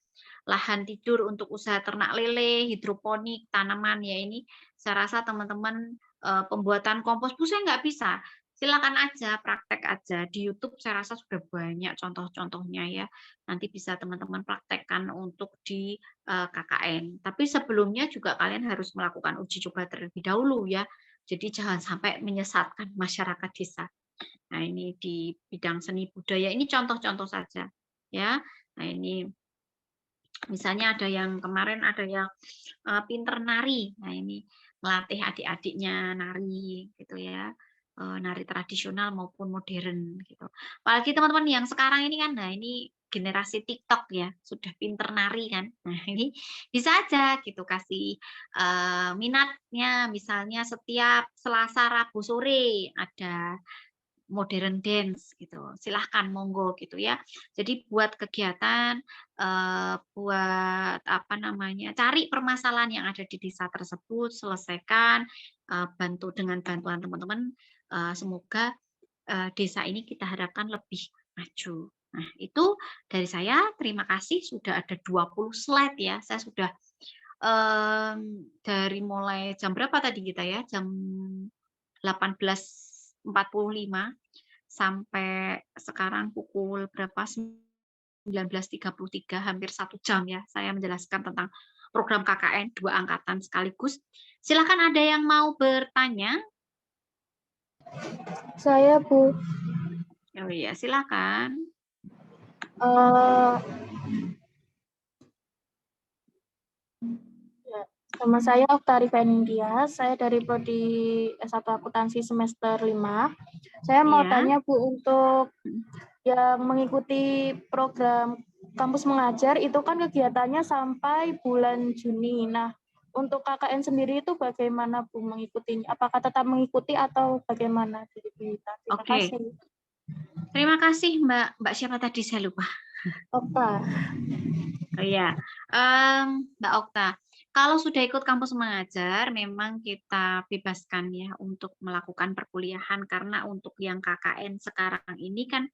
Lahan tidur untuk usaha ternak lele, hidroponik, tanaman ya ini saya rasa teman-teman pembuatan kompos bu saya nggak bisa. silakan aja, praktek aja. Di YouTube saya rasa sudah banyak contoh-contohnya ya. Nanti bisa teman-teman praktekkan untuk di KKN. Tapi sebelumnya juga kalian harus melakukan uji coba terlebih dahulu ya. Jadi jangan sampai menyesatkan masyarakat desa. Nah, ini di bidang seni budaya ini contoh-contoh saja ya. Nah, ini misalnya ada yang kemarin ada yang pinter nari. Nah, ini melatih adik-adiknya nari gitu ya. Nari tradisional maupun modern gitu. Apalagi teman-teman yang sekarang ini kan, nah ini generasi TikTok ya, sudah pinter nari kan. Nah, ini bisa aja gitu kasih minatnya, misalnya setiap Selasa, Rabu sore ada modern dance gitu. Silahkan monggo gitu ya. Jadi buat kegiatan buat apa namanya? Cari permasalahan yang ada di desa tersebut, selesaikan bantu dengan bantuan teman-teman semoga desa ini kita harapkan lebih maju. Nah, itu dari saya. Terima kasih sudah ada 20 slide ya. Saya sudah dari mulai jam berapa tadi kita ya? Jam 18.45 sampai sekarang pukul berapa? 19.33, hampir 1 jam ya saya menjelaskan tentang program KKN 2 angkatan sekaligus. Silakan ada yang mau bertanya? Saya Bu. Oh iya, silakan. Nama saya Oktari Fendia, saya dari Prodi S1 Akuntansi semester 5. Saya mau Iya. tanya Bu, untuk yang mengikuti program kampus mengajar itu kan kegiatannya sampai bulan Juni. Nah, untuk KKN sendiri itu bagaimana Bu mengikutinya? Apakah tetap mengikuti atau bagaimana? Terima Oke. kasih. Terima kasih Mbak siapa tadi saya lupa. Okta. Oh iya, Mbak Okta. Kalau sudah ikut kampus mengajar, memang kita bebaskan ya untuk melakukan perkuliahan karena untuk yang KKN sekarang ini kan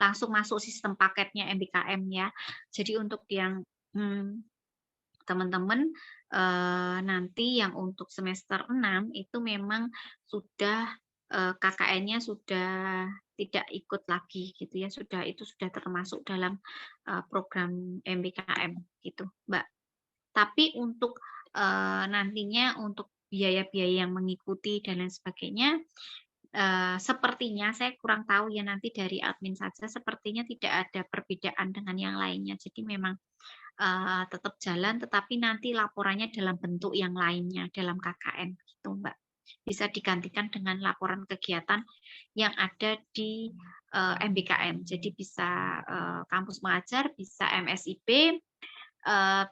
langsung masuk sistem paketnya MBKM ya. Jadi untuk yang teman-teman nanti yang untuk semester 6 itu memang sudah KKN-nya sudah tidak ikut lagi gitu ya, itu sudah termasuk dalam program MBKM gitu, Mbak. Tapi untuk nantinya untuk biaya-biaya yang mengikuti dan lain sebagainya, sepertinya saya kurang tahu ya nanti dari admin saja, sepertinya tidak ada perbedaan dengan yang lainnya. Jadi memang tetap jalan, tetapi nanti laporannya dalam bentuk yang lainnya dalam KKN gitu, Mbak. Bisa digantikan dengan laporan kegiatan yang ada di MBKM. Jadi bisa kampus mengajar, bisa MSIP,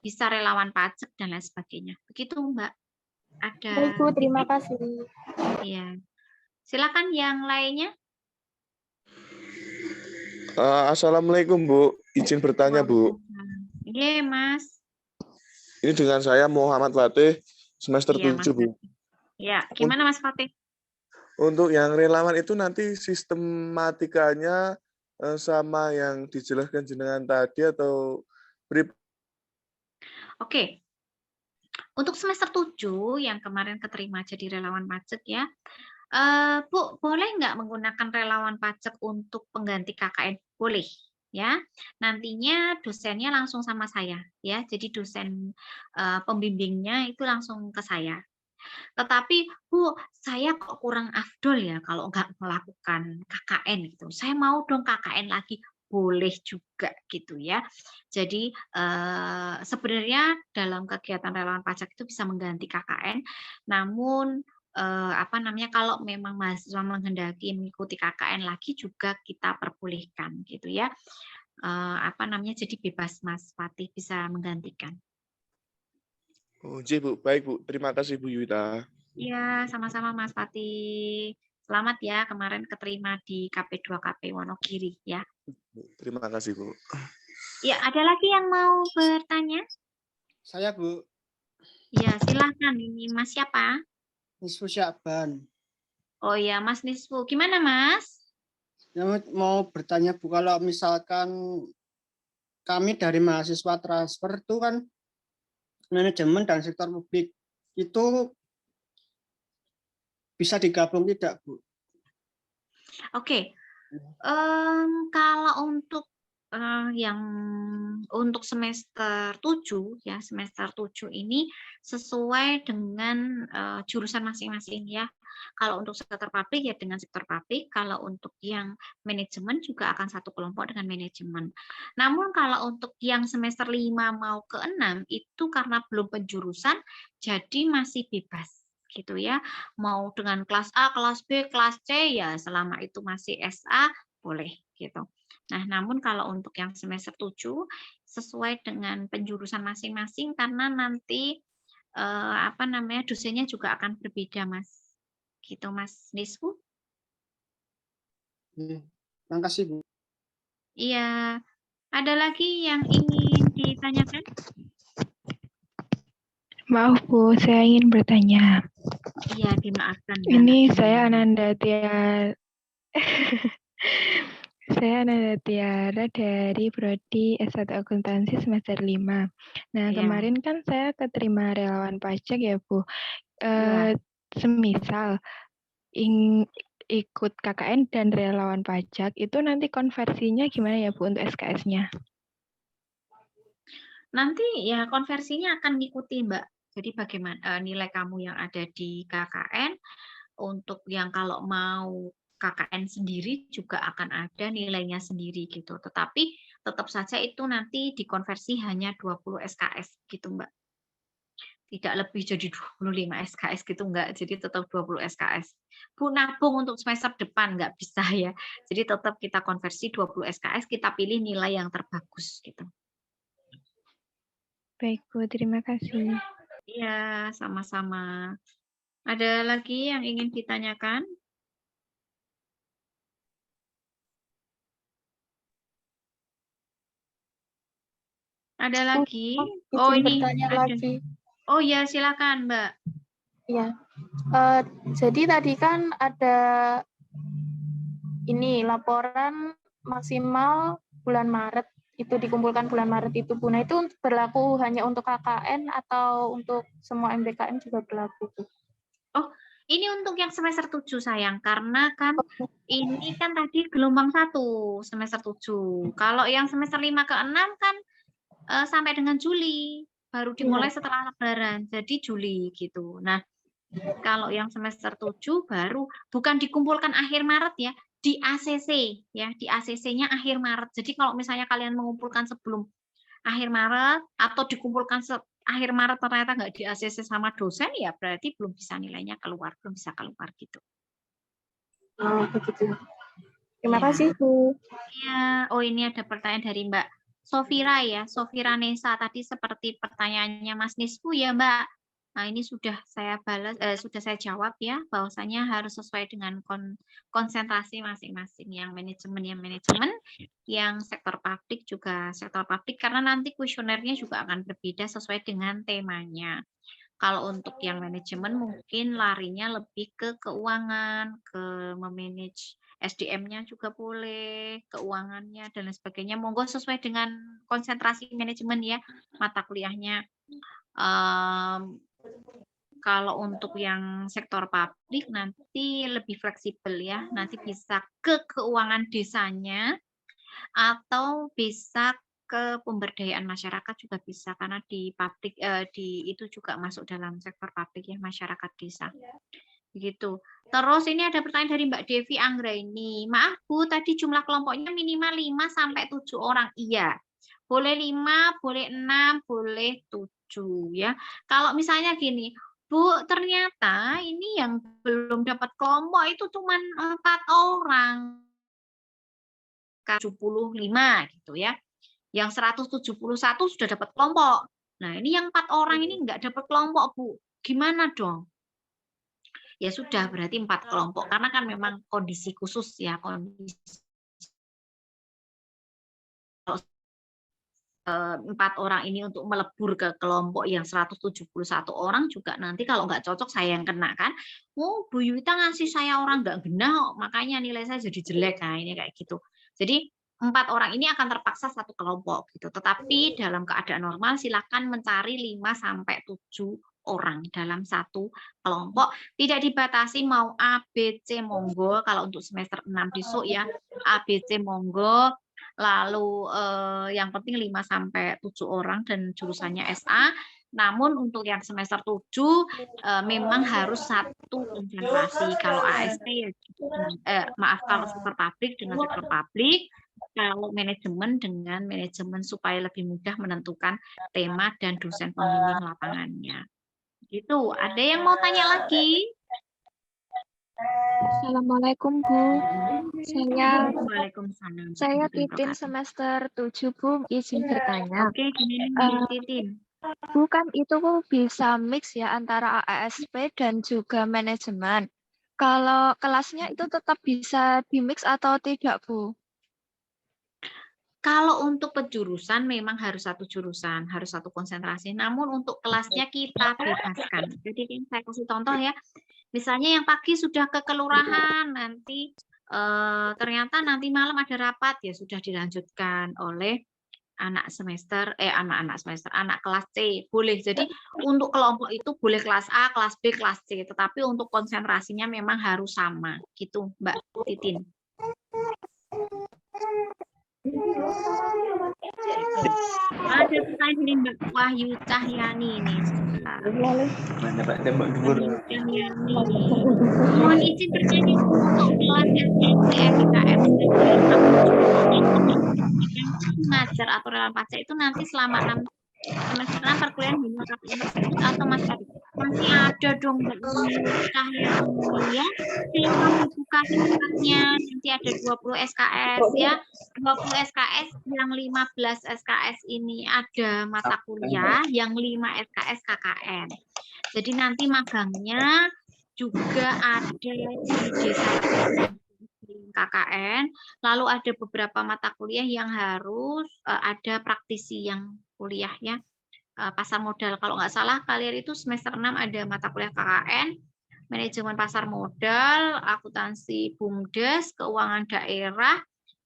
bisa relawan pajak dan lain sebagainya. Begitu, Mbak. Ada. Baik Bu, terima kasih. Iya. Silakan yang lainnya. Assalamualaikum Bu, izin bertanya Bu. Iya Mas. Ini dengan saya Muhammad Fatih, semester Iya, 7 Bu. Ya, gimana Mas Fatih? Untuk yang relawan itu nanti sistematikanya sama yang dijelaskan jenengan tadi atau Oke. Untuk semester 7 yang kemarin keterima jadi relawan pajak ya, Bu, boleh nggak menggunakan relawan pajak untuk pengganti KKN? Boleh, ya. Nantinya dosennya langsung sama saya, ya. Jadi dosen pembimbingnya itu langsung ke saya. Tetapi, Bu, saya kok kurang afdol ya kalau nggak melakukan KKN gitu. Saya mau dong KKN lagi. Boleh juga gitu ya. Jadi sebenarnya dalam kegiatan relawan pajak itu bisa mengganti KKN, namun apa namanya, kalau memang mahasiswa menghendaki mengikuti KKN lagi juga kita perbolehkan gitu ya. Apa namanya, jadi bebas Mas Fatih bisa menggantikan. Oh, Bu, baik Bu. Terima kasih Bu Yuwita. Iya, sama-sama Mas Fatih. Selamat ya kemarin keterima di KP2 KP Wonogiri ya. Terima kasih Bu. Ya, ada lagi yang mau bertanya? Saya Bu. Ya, silahkan. Ini Mas siapa? Nisfu Syakban. Oh ya, Mas Nisfu. Gimana Mas? Ya, mau bertanya Bu, kalau misalkan kami dari mahasiswa transfer itu kan manajemen dan sektor publik itu bisa digabung tidak Bu? Oke. Kalau untuk yang untuk semester 7 ya, semester 7 ini sesuai dengan jurusan masing-masing ya. Kalau untuk sektor publik ya dengan sektor publik, kalau untuk yang manajemen juga akan satu kelompok dengan manajemen. Namun kalau untuk yang semester 5 mau ke 6 itu karena belum penjurusan jadi masih bebas gitu ya. Mau dengan kelas A, kelas B, kelas C ya selama itu masih SA boleh gitu. Nah, namun kalau untuk yang semester 7 sesuai dengan penjurusan masing-masing karena nanti dosennya juga akan berbeda, Mas. Gitu, Mas Nisfu. Terima kasih, Bu. Iya. Ada lagi yang ingin ditanyakan? Maaf Bu, saya ingin bertanya. Iya, dimaafkan. Ini saya Ananda Tiara. Saya Ananda Tiara dari Prodi S1 Akuntansi semester 5. Nah, kemarin kan saya keterima relawan pajak ya, Bu. Semisal ikut KKN dan relawan pajak, itu nanti konversinya gimana ya, Bu, untuk SKS-nya? Nanti ya konversinya akan ngikuti, Mbak. Jadi bagaimana nilai kamu yang ada di KKN, untuk yang kalau mau KKN sendiri juga akan ada nilainya sendiri gitu. Tetapi tetap saja itu nanti dikonversi hanya 20 SKS gitu, Mbak. Tidak lebih jadi 25 SKS gitu enggak, jadi tetap 20 SKS. Bu nabung untuk semester depan enggak bisa ya. Jadi tetap kita konversi 20 SKS, kita pilih nilai yang terbagus gitu. Baik Bu, terima kasih. Iya, sama-sama. Ada lagi yang ingin ditanyakan? Ada lagi? Oh ini ada. Lagi. Oh ya silakan Mbak. Iya. Jadi tadi kan ada ini laporan maksimal bulan Maret itu dikumpulkan bulan Maret itu Bu. Nah itu berlaku hanya untuk KKN atau untuk semua MBKM juga berlaku Bu? Oh ini untuk yang semester 7 sayang karena kan ini kan tadi gelombang 1 semester 7. Kalau yang semester 5 ke 6 kan sampai dengan Juli, baru dimulai setelah Lebaran, jadi Juli gitu. Nah, kalau yang semester 7 baru bukan dikumpulkan akhir Maret ya, di ACC ya, di ACC-nya akhir Maret. Jadi kalau misalnya kalian mengumpulkan sebelum akhir Maret atau dikumpulkan akhir Maret ternyata nggak di ACC sama dosen ya berarti belum bisa nilainya keluar, belum bisa keluar gitu. Oh, begitu. Terima kasih Bu. Iya, oh ini ada pertanyaan dari Mbak Sofira ya, Sofira Nesa tadi seperti pertanyaannya Mas Nisfu ya Mbak. Nah ini sudah saya balas, sudah saya jawab ya, bahwasanya harus sesuai dengan konsentrasi masing-masing. Yang manajemen, yang sektor publik juga sektor publik, karena nanti kuesionernya juga akan berbeda sesuai dengan temanya. Kalau untuk yang manajemen mungkin larinya lebih ke keuangan, ke memanage SDM-nya juga boleh, keuangannya dan lain sebagainya. Monggo sesuai dengan konsentrasi manajemen ya mata kuliahnya. Kalau untuk yang sektor publik nanti lebih fleksibel ya, nanti bisa ke keuangan desanya atau bisa ke pemberdayaan masyarakat juga bisa karena di publik di itu juga masuk dalam sektor publik ya masyarakat desa. Begitu. Terus ini ada pertanyaan dari Mbak Devi Anggraini. Maaf Bu, tadi jumlah kelompoknya minimal 5 sampai 7 orang. Iya. Boleh 5, boleh 6, boleh 7 ya. Kalau misalnya gini, Bu, ternyata ini yang belum dapat kelompok itu cuma 4 orang. 75 gitu ya. Yang 171 sudah dapat kelompok. Nah, ini yang 4 orang ini enggak dapat kelompok, Bu. Gimana dong? Ya sudah berarti 4 kelompok karena kan memang kondisi khusus ya, kondisi 4 orang ini untuk melebur ke kelompok yang 171 orang juga nanti kalau nggak cocok saya yang kena kan. Oh Bu Yuwita ngasih saya orang nggak genah makanya nilai saya jadi jelek. Nah ini kayak gitu. Jadi 4 orang ini akan terpaksa satu kelompok gitu. Tetapi dalam keadaan normal silakan mencari 5 sampai 7 orang dalam satu kelompok. Tidak dibatasi mau A, B, C, monggo. Kalau untuk semester 6 besok ya, A, B, C, monggo. Lalu yang penting 5 sampai 7 orang dan jurusannya SA. Namun untuk yang semester 7 memang harus satu konsentrasi. Kalau AST ya maaf, kalau sektor publik dengan sektor publik, kalau manajemen dengan manajemen supaya lebih mudah menentukan tema dan dosen pembimbing lapangannya. Gitu. Ada yang mau tanya lagi? Assalamualaikum Bu. Waalaikumsalam. Saya Titin semester 7 Bu, izin bertanya. Oke, gini Titin. Bukan itu Bu bisa mix ya antara ASP dan juga manajemen. Kalau kelasnya itu tetap bisa di-mix atau tidak Bu? Kalau untuk penjurusan memang harus satu jurusan, harus satu konsentrasi. Namun untuk kelasnya kita bebaskan. Jadi saya kasih contoh ya. Misalnya yang pagi sudah ke kelurahan, nanti ternyata nanti malam ada rapat, ya sudah dilanjutkan oleh anak kelas C boleh. Jadi untuk kelompok itu boleh kelas A, kelas B, kelas C, tetapi untuk konsentrasinya memang harus sama, gitu Mbak Titin. Ada pertanyaan dari Mbak Wahyu Cahyani ini. Mohon izin bertanya untuk kelas SMPKM mengajar atau relawan pajak itu nanti selama 6 semester perkuliahan hanya atau masih ada dong Mbak Cahyani ya. Saya buka sifatnya nanti ada 20 SKS ya. 20 SKS yang 15 SKS ini ada mata kuliah, yang 5 SKS KKN. Jadi nanti magangnya juga ada di desa KKN, lalu ada beberapa mata kuliah yang harus ada praktisi yang kuliah ya, pasar modal. Kalau nggak salah kalian itu semester 6 ada mata kuliah KKN, manajemen pasar modal, akuntansi BUMDes, keuangan daerah.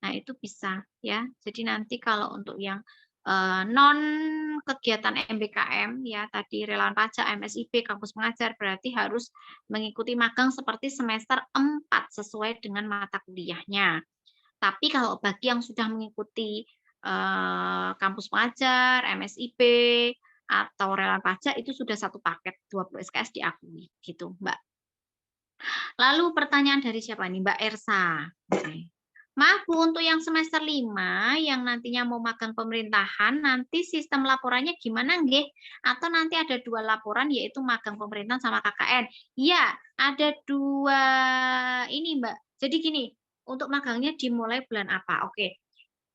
Nah, itu bisa ya. Jadi nanti kalau untuk yang non kegiatan MBKM ya tadi relawan pajak, MSIP, kampus mengajar berarti harus mengikuti magang seperti semester 4 sesuai dengan mata kuliahnya. Tapi kalau bagi yang sudah mengikuti kampus mengajar, MSIP atau relawan pajak itu sudah satu paket 20 SKS diakui gitu, Mbak. Lalu pertanyaan dari siapa nih? Mbak Ersa. Oke. Maaf Bu, untuk yang semester 5 yang nantinya mau magang pemerintahan, nanti sistem laporannya gimana nggih? Atau nanti ada 2 laporan yaitu magang pemerintahan sama KKN? Iya, ada 2 ini Mbak. Jadi gini, untuk magangnya dimulai bulan apa? Oke.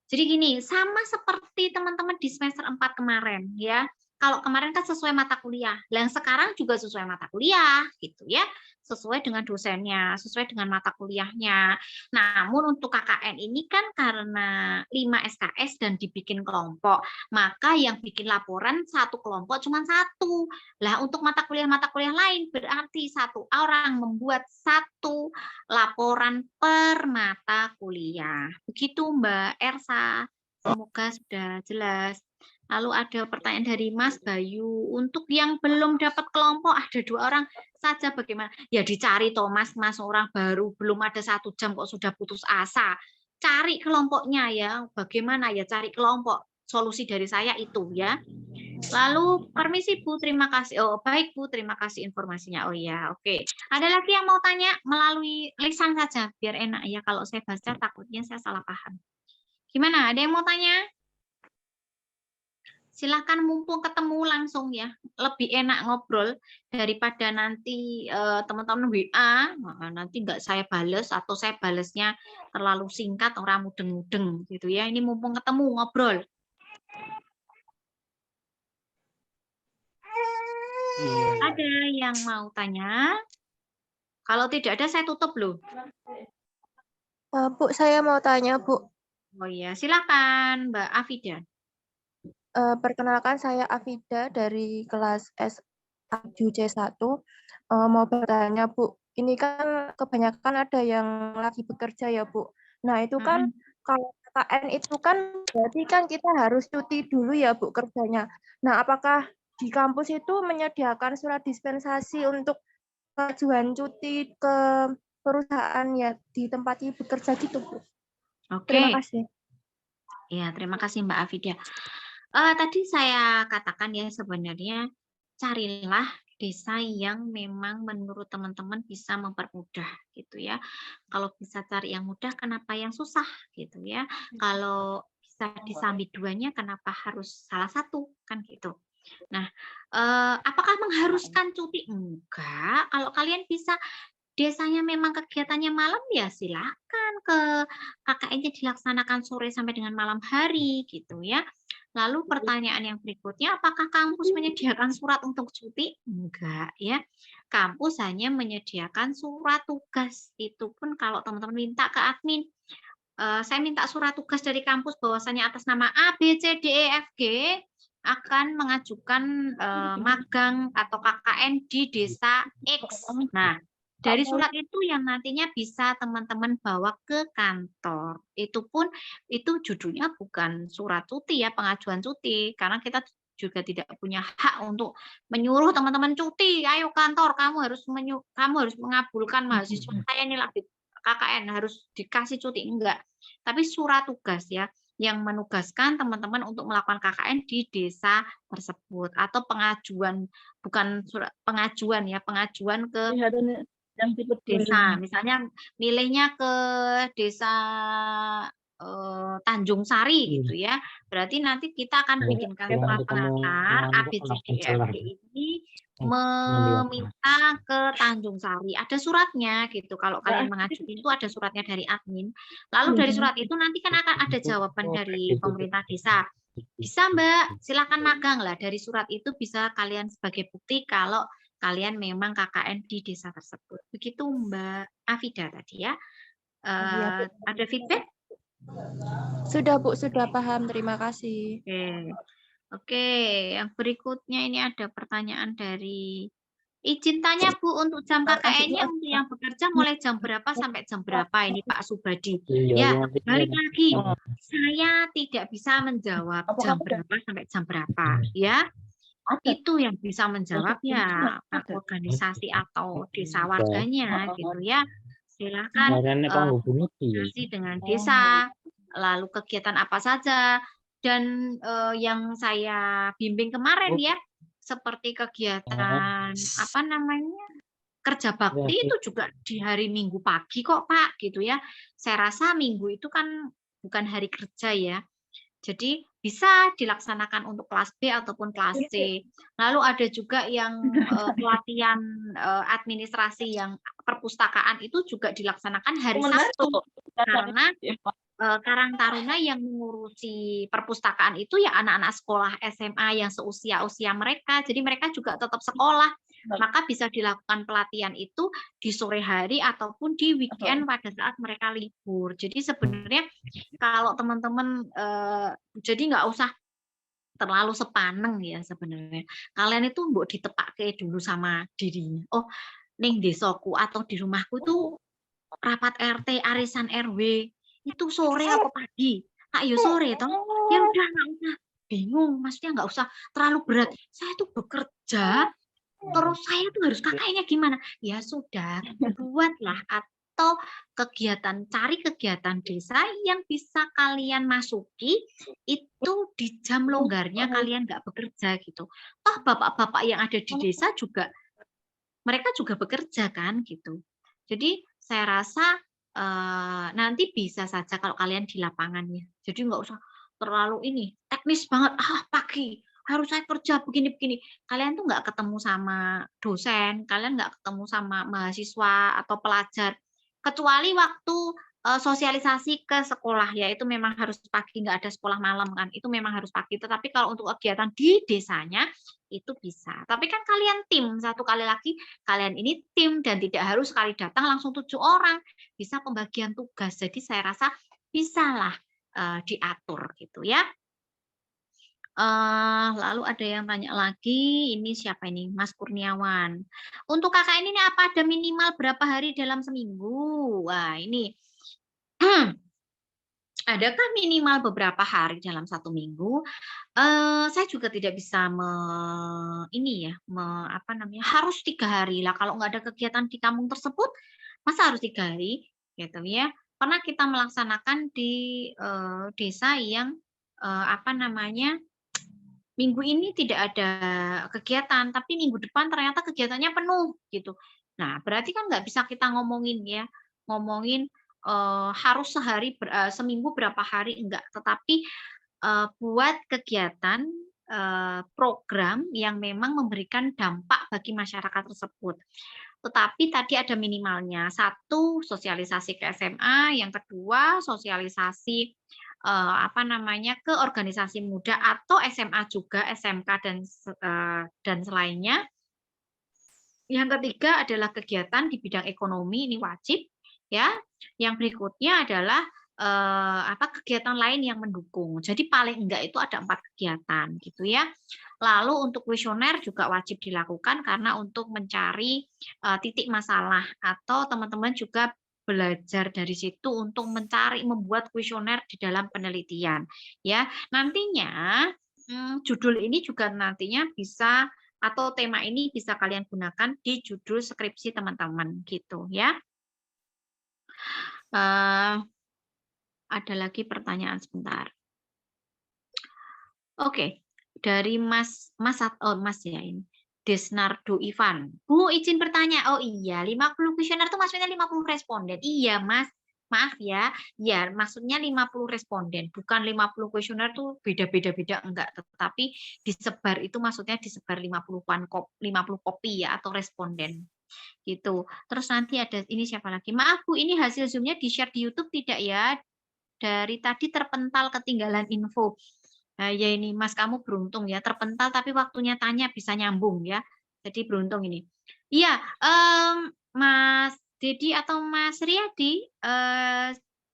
Jadi gini, sama seperti teman-teman di semester 4 kemarin ya. Kalau kemarin kan sesuai mata kuliah, yang sekarang juga sesuai mata kuliah gitu ya. Sesuai dengan dosennya, sesuai dengan mata kuliahnya. Namun untuk KKN ini kan karena 5 SKS dan dibikin kelompok, maka yang bikin laporan satu kelompok cuma 1. Lah untuk mata kuliah lain berarti 1 orang membuat 1 laporan per mata kuliah. Begitu Mbak Ersa. Semoga sudah jelas. Lalu ada pertanyaan dari Mas Bayu. Untuk yang belum dapat kelompok ada 2 orang saja bagaimana? Ya dicari Thomas, Mas orang baru belum ada 1 jam kok sudah putus asa. Cari kelompoknya ya. Bagaimana ya cari kelompok? Solusi dari saya itu ya. Lalu permisi Bu, terima kasih. Oh baik Bu, terima kasih informasinya. Oh ya, oke. Ada lagi yang mau tanya melalui lisan saja biar enak ya. Kalau saya baca takutnya saya salah paham. Gimana? Ada yang mau tanya? Silahkan mumpung ketemu langsung ya, lebih enak ngobrol daripada nanti teman-teman WA, nanti nggak saya bales atau saya balesnya terlalu singkat, orang mudeng-mudeng gitu ya. Ini mumpung ketemu ngobrol. Ada yang mau tanya? Kalau tidak ada saya tutup loh. Bu, saya mau tanya Bu. Oh iya, silakan Mbak Afida. Perkenalkan saya Afida dari kelas S7C1. Mau bertanya Bu, ini kan kebanyakan ada yang lagi bekerja ya Bu. Nah itu kan kalau KKN itu kan berarti kan kita harus cuti dulu ya Bu kerjanya. Nah apakah di kampus itu menyediakan surat dispensasi untuk pengajuan cuti ke perusahaan ya di tempat ibu bekerja gitu, Bu. Terima Oke. kasih. Ya, terima kasih Mbak Afida. Tadi saya katakan ya sebenarnya carilah desa yang memang menurut teman-teman bisa mempermudah gitu ya. Kalau bisa cari yang mudah, kenapa yang susah gitu ya. Kalau bisa disambi duanya, kenapa harus salah satu kan gitu. Nah, apakah mengharuskan cuti? Enggak. Kalau kalian bisa desanya memang kegiatannya malam ya silakan ke KKN-nya dilaksanakan sore sampai dengan malam hari gitu ya. Lalu pertanyaan yang berikutnya, apakah kampus menyediakan surat untuk cuti? Enggak ya. Kampus hanya menyediakan surat tugas. Itu pun kalau teman-teman minta ke admin. Saya minta surat tugas dari kampus bahwasanya atas nama A, B, C, D, E, F, G akan mengajukan magang atau KKN di desa X. Nah, dari surat itu yang nantinya bisa teman-teman bawa ke kantor. Itu pun itu judulnya bukan surat cuti ya, pengajuan cuti. Karena kita juga tidak punya hak untuk menyuruh teman-teman cuti. Ayo kantor, kamu harus mengabulkan mahasiswa saya ini lagi KKN harus dikasih cuti. Enggak. Tapi surat tugas ya yang menugaskan teman-teman untuk melakukan KKN di desa tersebut atau pengajuan bukan surat pengajuan ya, pengajuan ke yang tipe desa, misalnya milihnya ke desa Tanjung Sari gitu ya. Berarti nanti kita akan bikinkan surat pengantar ABCDFG ini meminta ke Tanjung Sari. Ada suratnya gitu. Kalau kalian mengajukan itu ada suratnya dari admin. Lalu dari surat itu nanti kan akan ada jawaban dari pemerintah desa. Bisa Mbak, silakan magang lah. Dari surat itu bisa kalian sebagai bukti kalau kalian memang KKN di desa tersebut. Begitu Mbak Afida tadi ya. Ada feedback? Sudah Bu, sudah paham. Terima kasih. Oke, yang berikutnya ini ada pertanyaan dari izin tanya Bu, untuk jam KKN-nya untuk yang bekerja mulai jam berapa sampai jam berapa ini Pak Subadi? Ya, balik lagi. Saya tidak bisa menjawab jam berapa sampai jam berapa ya. Itu yang bisa menjawab ya organisasi atau desa warganya gitu ya. Silakan komunikasi dengan desa, lalu kegiatan apa saja, dan yang saya bimbing kemarin ya, seperti kegiatan apa namanya kerja bakti itu juga di hari Minggu pagi kok Pak gitu ya. Saya rasa Minggu itu kan bukan hari kerja ya. Jadi bisa dilaksanakan untuk kelas B ataupun kelas C. Lalu ada juga yang pelatihan administrasi yang perpustakaan itu juga dilaksanakan hari Sabtu. Karena Karang Taruna yang mengurusi perpustakaan itu ya anak-anak sekolah SMA yang seusia-usia mereka. Jadi mereka juga tetap sekolah. Maka bisa dilakukan pelatihan itu di sore hari ataupun di weekend pada saat mereka libur. Jadi sebenarnya kalau teman-teman jadi nggak usah terlalu sepaneng ya sebenarnya. Kalian itu mbok ditepake dulu sama dirinya. Oh, ning desaku atau di rumahku tuh rapat RT, arisan RW itu sore apa pagi? Ayo sore toh. Ya udah nggak usah bingung, maksudnya nggak usah terlalu berat. Saya tuh bekerja terus saya tuh harus KKN-nya gimana? Ya sudah, buatlah atau kegiatan, cari kegiatan desa yang bisa kalian masuki itu di jam longgarnya kalian nggak bekerja gitu. Toh bapak-bapak yang ada di desa juga, mereka juga bekerja kan gitu. Jadi saya rasa nanti bisa saja kalau kalian di lapangannya. Jadi nggak usah terlalu ini teknis banget. Pagi harus saya kerja begini-begini. Kalian tuh nggak ketemu sama dosen, kalian nggak ketemu sama mahasiswa atau pelajar. Kecuali waktu sosialisasi ke sekolah, ya itu memang harus pagi, nggak ada sekolah malam kan, itu memang harus pagi. Tetapi kalau untuk kegiatan di desanya, itu bisa. Tapi kan kalian tim, satu kali lagi, kalian ini tim dan tidak harus sekali datang langsung 7 orang. Bisa pembagian tugas, jadi saya rasa bisalah diatur gitu ya. Lalu ada yang tanya lagi, ini siapa ini? Mas Kurniawan. Untuk KKN ini apa ada minimal berapa hari dalam seminggu? Wah ini adakah minimal beberapa hari dalam 1 minggu? Saya juga tidak bisa harus 3 hari lah. Kalau nggak ada kegiatan di kampung tersebut, masa harus 3 hari, gitu ya. Pernah kita melaksanakan di desa yang minggu ini tidak ada kegiatan, tapi minggu depan ternyata kegiatannya penuh, gitu. Nah, berarti kan nggak bisa kita ngomongin harus seminggu berapa hari, enggak. Tetapi buat kegiatan program yang memang memberikan dampak bagi masyarakat tersebut. Tetapi tadi ada minimalnya. 1, sosialisasi ke SMA, yang kedua sosialisasi ke organisasi muda atau SMA juga, SMK dan selainnya. Yang ketiga adalah kegiatan di bidang ekonomi, ini wajib ya. Yang berikutnya adalah kegiatan lain yang mendukung. Jadi paling enggak itu ada 4 kegiatan gitu ya. Lalu untuk kuesioner juga wajib dilakukan karena untuk mencari titik masalah, atau teman-teman juga belajar dari situ untuk membuat kuesioner di dalam penelitian ya. Nantinya judul ini juga nantinya bisa, atau tema ini bisa kalian gunakan di judul skripsi teman-teman gitu ya. Ada lagi pertanyaan sebentar. Oke, dari Mas ya ini. Desnardo Ivan. Bu, izin bertanya. Oh iya, 50 kuesioner itu maksudnya 50 responden. Iya, Mas. Maaf ya. Ya, maksudnya 50 responden, bukan 50 kuesioner tuh beda-beda enggak, tetapi disebar itu maksudnya disebar 50 kopi ya, atau responden. Gitu. Terus nanti ada ini siapa lagi? Maaf Bu, ini hasil Zoom-nya di-share di YouTube tidak ya? Dari tadi terpental ketinggalan info. Nah, ya ini Mas, kamu beruntung ya, terpental tapi waktunya tanya bisa nyambung ya. Jadi beruntung ini. Iya, Mas Dedi atau Mas Riyadi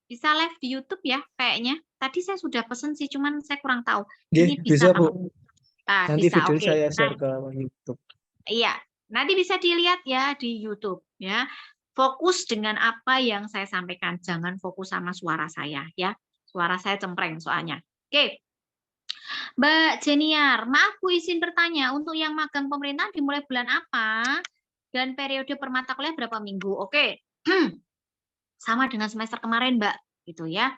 bisa live di YouTube ya kayaknya. Tadi saya sudah pesen sih, cuman saya kurang tahu. Ini bisa Bu. Nanti bisa, video oke. saya share ke YouTube. Iya, nanti bisa dilihat ya di YouTube ya. Fokus dengan apa yang saya sampaikan, jangan fokus sama suara saya ya. Suara saya cempreng soalnya. Oke. Mbak Jeniar, maaf Bu, izin bertanya, untuk yang magang pemerintahan dimulai bulan apa? Dan periode per mata kuliah berapa minggu? Oke. Sama dengan semester kemarin, Mbak, gitu ya.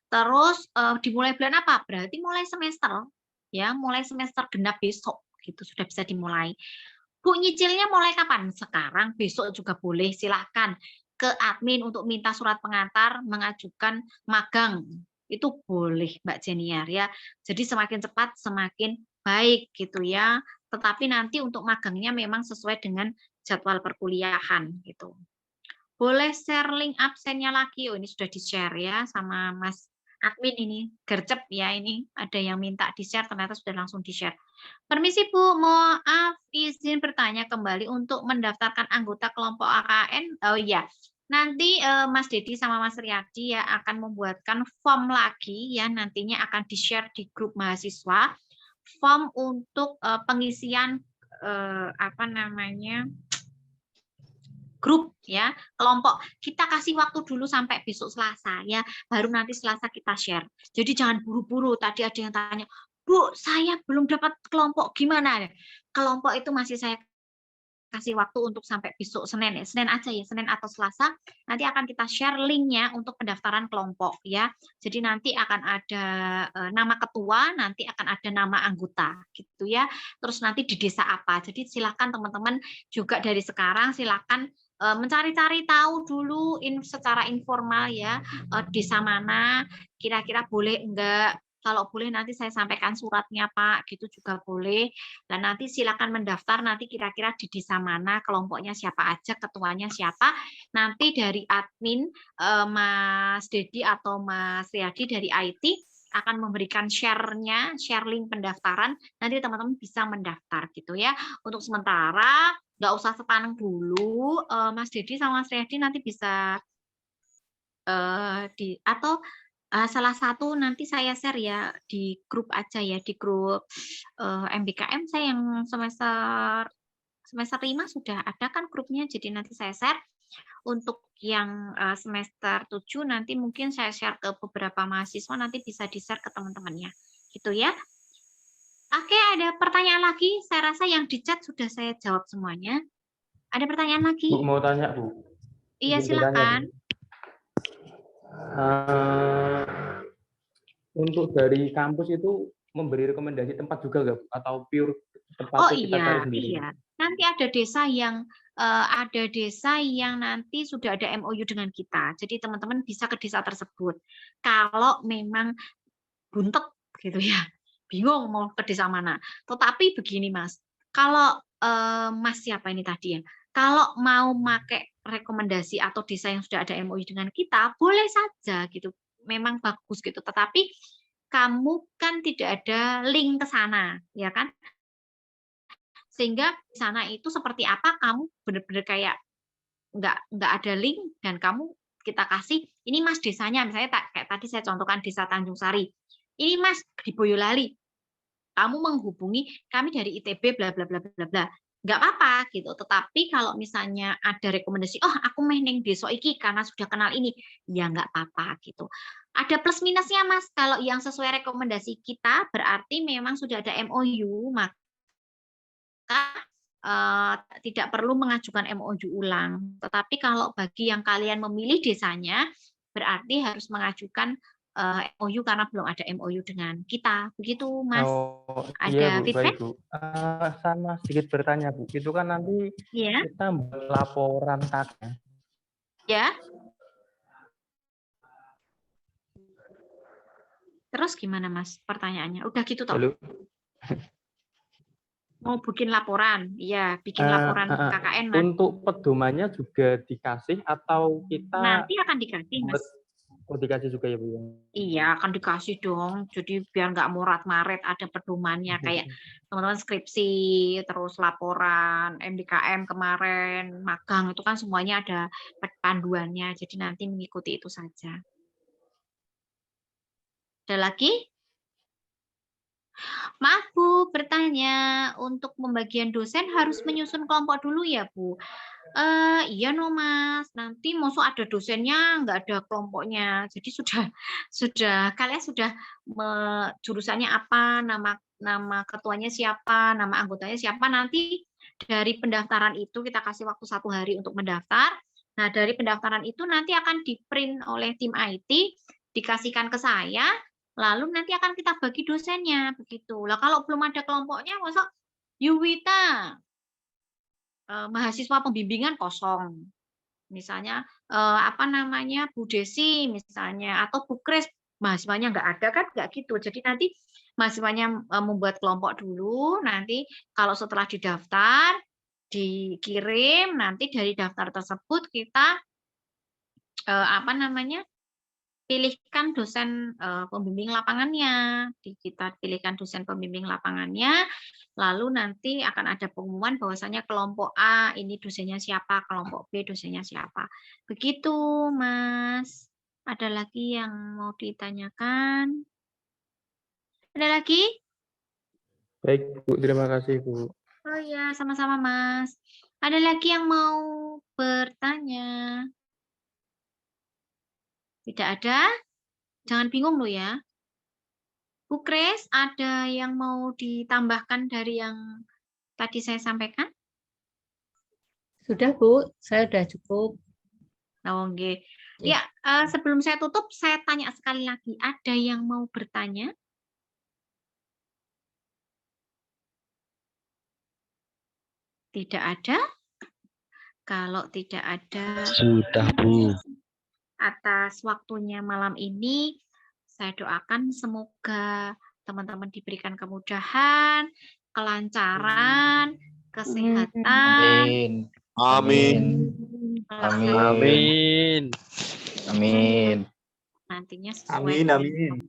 Terus dimulai bulan apa? Berarti mulai semester ya, mulai semester genap besok gitu sudah bisa dimulai. Bu, nyicilnya mulai kapan? Sekarang, besok juga boleh, silahkan ke admin untuk minta surat pengantar mengajukan magang. Itu boleh Mbak Jeniar ya. Jadi semakin cepat semakin baik gitu ya. Tetapi nanti untuk magangnya memang sesuai dengan jadwal perkuliahan gitu. Boleh share link absennya lagi. Oh, ini sudah di-share ya sama Mas admin ini. Gercep ya, ini ada yang minta di-share, ternyata sudah langsung di-share. Permisi Bu, maaf izin bertanya kembali untuk mendaftarkan anggota kelompok AKN. Oh iya. Nanti Mas Dedi sama Mas Riyadi ya akan membuatkan form lagi ya, nantinya akan di-share di grup mahasiswa, form untuk pengisian grup ya, kelompok. Kita kasih waktu dulu sampai besok Selasa ya, baru nanti Selasa kita share. Jadi jangan buru-buru. Tadi ada yang tanya, Bu, saya belum dapat kelompok, gimana? Kelompok itu masih saya kasih waktu untuk sampai besok Senin ya, Senin aja ya, Senin atau Selasa, nanti akan kita share linknya untuk pendaftaran kelompok ya. Jadi nanti akan ada nama ketua, nanti akan ada nama anggota gitu ya. Terus nanti di desa apa. Jadi silakan teman-teman juga dari sekarang silakan mencari-cari tahu dulu secara informal ya, desa mana kira-kira boleh enggak. Kalau boleh nanti saya sampaikan suratnya Pak, gitu juga boleh. Dan nanti silakan mendaftar, nanti kira-kira di desa mana, kelompoknya siapa aja, ketuanya siapa. Nanti dari admin Mas Dedi atau Mas Riyadi dari IT akan memberikan share link pendaftaran, nanti teman-teman bisa mendaftar gitu ya. Untuk sementara nggak usah sepaneng dulu, Mas Dedi sama Mas Riyadi nanti bisa salah satu nanti saya share ya di grup aja ya, di grup MBKM saya yang semester 5 sudah ada kan grupnya, jadi nanti saya share Untuk yang semester 7 nanti mungkin saya share ke beberapa mahasiswa, nanti bisa di-share ke teman-temannya. Gitu ya. Oke, ada pertanyaan lagi? Saya rasa yang di chat sudah saya jawab semuanya. Ada pertanyaan lagi? Bu, mau tanya, Bu. Iya, silakan. Untuk dari kampus itu memberi rekomendasi tempat juga nggak, Bu? Atau pure tempat kita cari sendiri? Iya. Nanti ada desa yang nanti sudah ada MOU dengan kita. Jadi teman-teman bisa ke desa tersebut. Kalau memang buntet gitu ya, bingung mau ke desa mana. Tetapi begini Mas, kalau Mas siapa ini tadi ya, kalau mau pakai rekomendasi atau desa yang sudah ada MOU dengan kita, boleh saja gitu, memang bagus gitu. Tetapi kamu kan tidak ada link ke sana, ya kan? Sehingga di sana itu seperti apa, kamu benar-benar kayak nggak ada link, dan kita kasih, ini Mas desanya, misalnya kayak tadi saya contohkan desa Tanjung Sari. Ini Mas di Boyolali. Kamu menghubungi kami dari ITB bla bla bla bla bla. Nggak apa-apa gitu. Tetapi kalau misalnya ada rekomendasi, oh aku meh ning desa iki karena sudah kenal ini, ya nggak apa-apa gitu. Ada plus minusnya Mas. Kalau yang sesuai rekomendasi kita berarti memang sudah ada MOU, maka tidak perlu mengajukan MOU ulang. Tetapi kalau bagi yang kalian memilih desanya, berarti harus mengajukan MOU karena belum ada MOU dengan kita. Begitu, Mas. Ada Iya, Bu, feedback? baik, Bu. Sama sedikit bertanya, Bu. Itu kan nanti kita buat laporan kakak. Ya. Terus gimana, Mas? Pertanyaannya. Udah gitu toh? Halo. Mau bikin laporan, iya, bikin laporan KKN, Mas. Untuk pedomannya juga dikasih atau kita nanti akan dikasih, Mas. Oh, dikasih juga ya, Bu? Iya, akan dikasih dong. Jadi biar nggak morat-maret, ada pedomannya kayak teman-teman skripsi, terus laporan, MDKM kemarin, magang itu kan semuanya ada panduannya. Jadi nanti mengikuti itu saja. Ada lagi? Maaf Bu, bertanya, untuk pembagian dosen harus menyusun kelompok dulu ya Bu? Iya no Mas, nanti masuk ada dosennya nggak ada kelompoknya. Jadi kalian sudah jurusannya apa, nama ketuanya siapa, nama anggotanya siapa, nanti dari pendaftaran itu kita kasih waktu 1 hari untuk mendaftar. Nah dari pendaftaran itu nanti akan di-print oleh tim IT, dikasihkan ke saya. Lalu nanti akan kita bagi dosennya begitu. Lah kalau belum ada kelompoknya, masa Yuwita mahasiswa pembimbingan kosong. Misalnya apa namanya Bu Desi misalnya, atau Bu Kris mahasiswanya nggak ada kan, nggak gitu. Jadi nanti mahasiswanya membuat kelompok dulu, nanti kalau setelah didaftar dikirim, nanti dari daftar tersebut kita apa namanya pilihkan dosen pembimbing lapangannya, kita pilihkan dosen pembimbing lapangannya, lalu nanti akan ada pengumuman bahwasanya kelompok A ini dosennya siapa, kelompok B dosennya siapa. Begitu, Mas. Ada lagi yang mau ditanyakan? Ada lagi? Baik, Bu. Terima kasih, Bu. Oh ya, sama-sama, Mas. Ada lagi yang mau bertanya? Tidak ada? Jangan bingung loh ya. Bu Kris, ada yang mau ditambahkan dari yang tadi saya sampaikan? Sudah Bu, saya sudah cukup. Oke. Ya, sebelum saya tutup, saya tanya sekali lagi. Ada yang mau bertanya? Tidak ada? Kalau tidak ada... Sudah, Bu. Atas waktunya malam ini, saya doakan semoga teman-teman diberikan kemudahan, kelancaran, kesehatan. Amin. Amin. Amin. Nantinya sesuai Amin.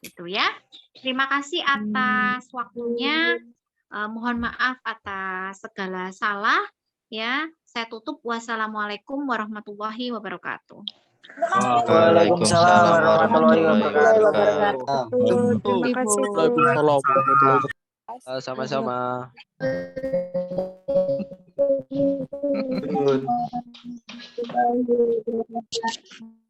Itu ya. Terima kasih atas waktunya. Mohon maaf atas segala salah ya. Saya tutup. Wassalamualaikum warahmatullahi wabarakatuh. Waalaikumsalam warahmatullahi wabarakatuh. Terima kasih. Sama-sama. warahmatullahi wabarakatuh.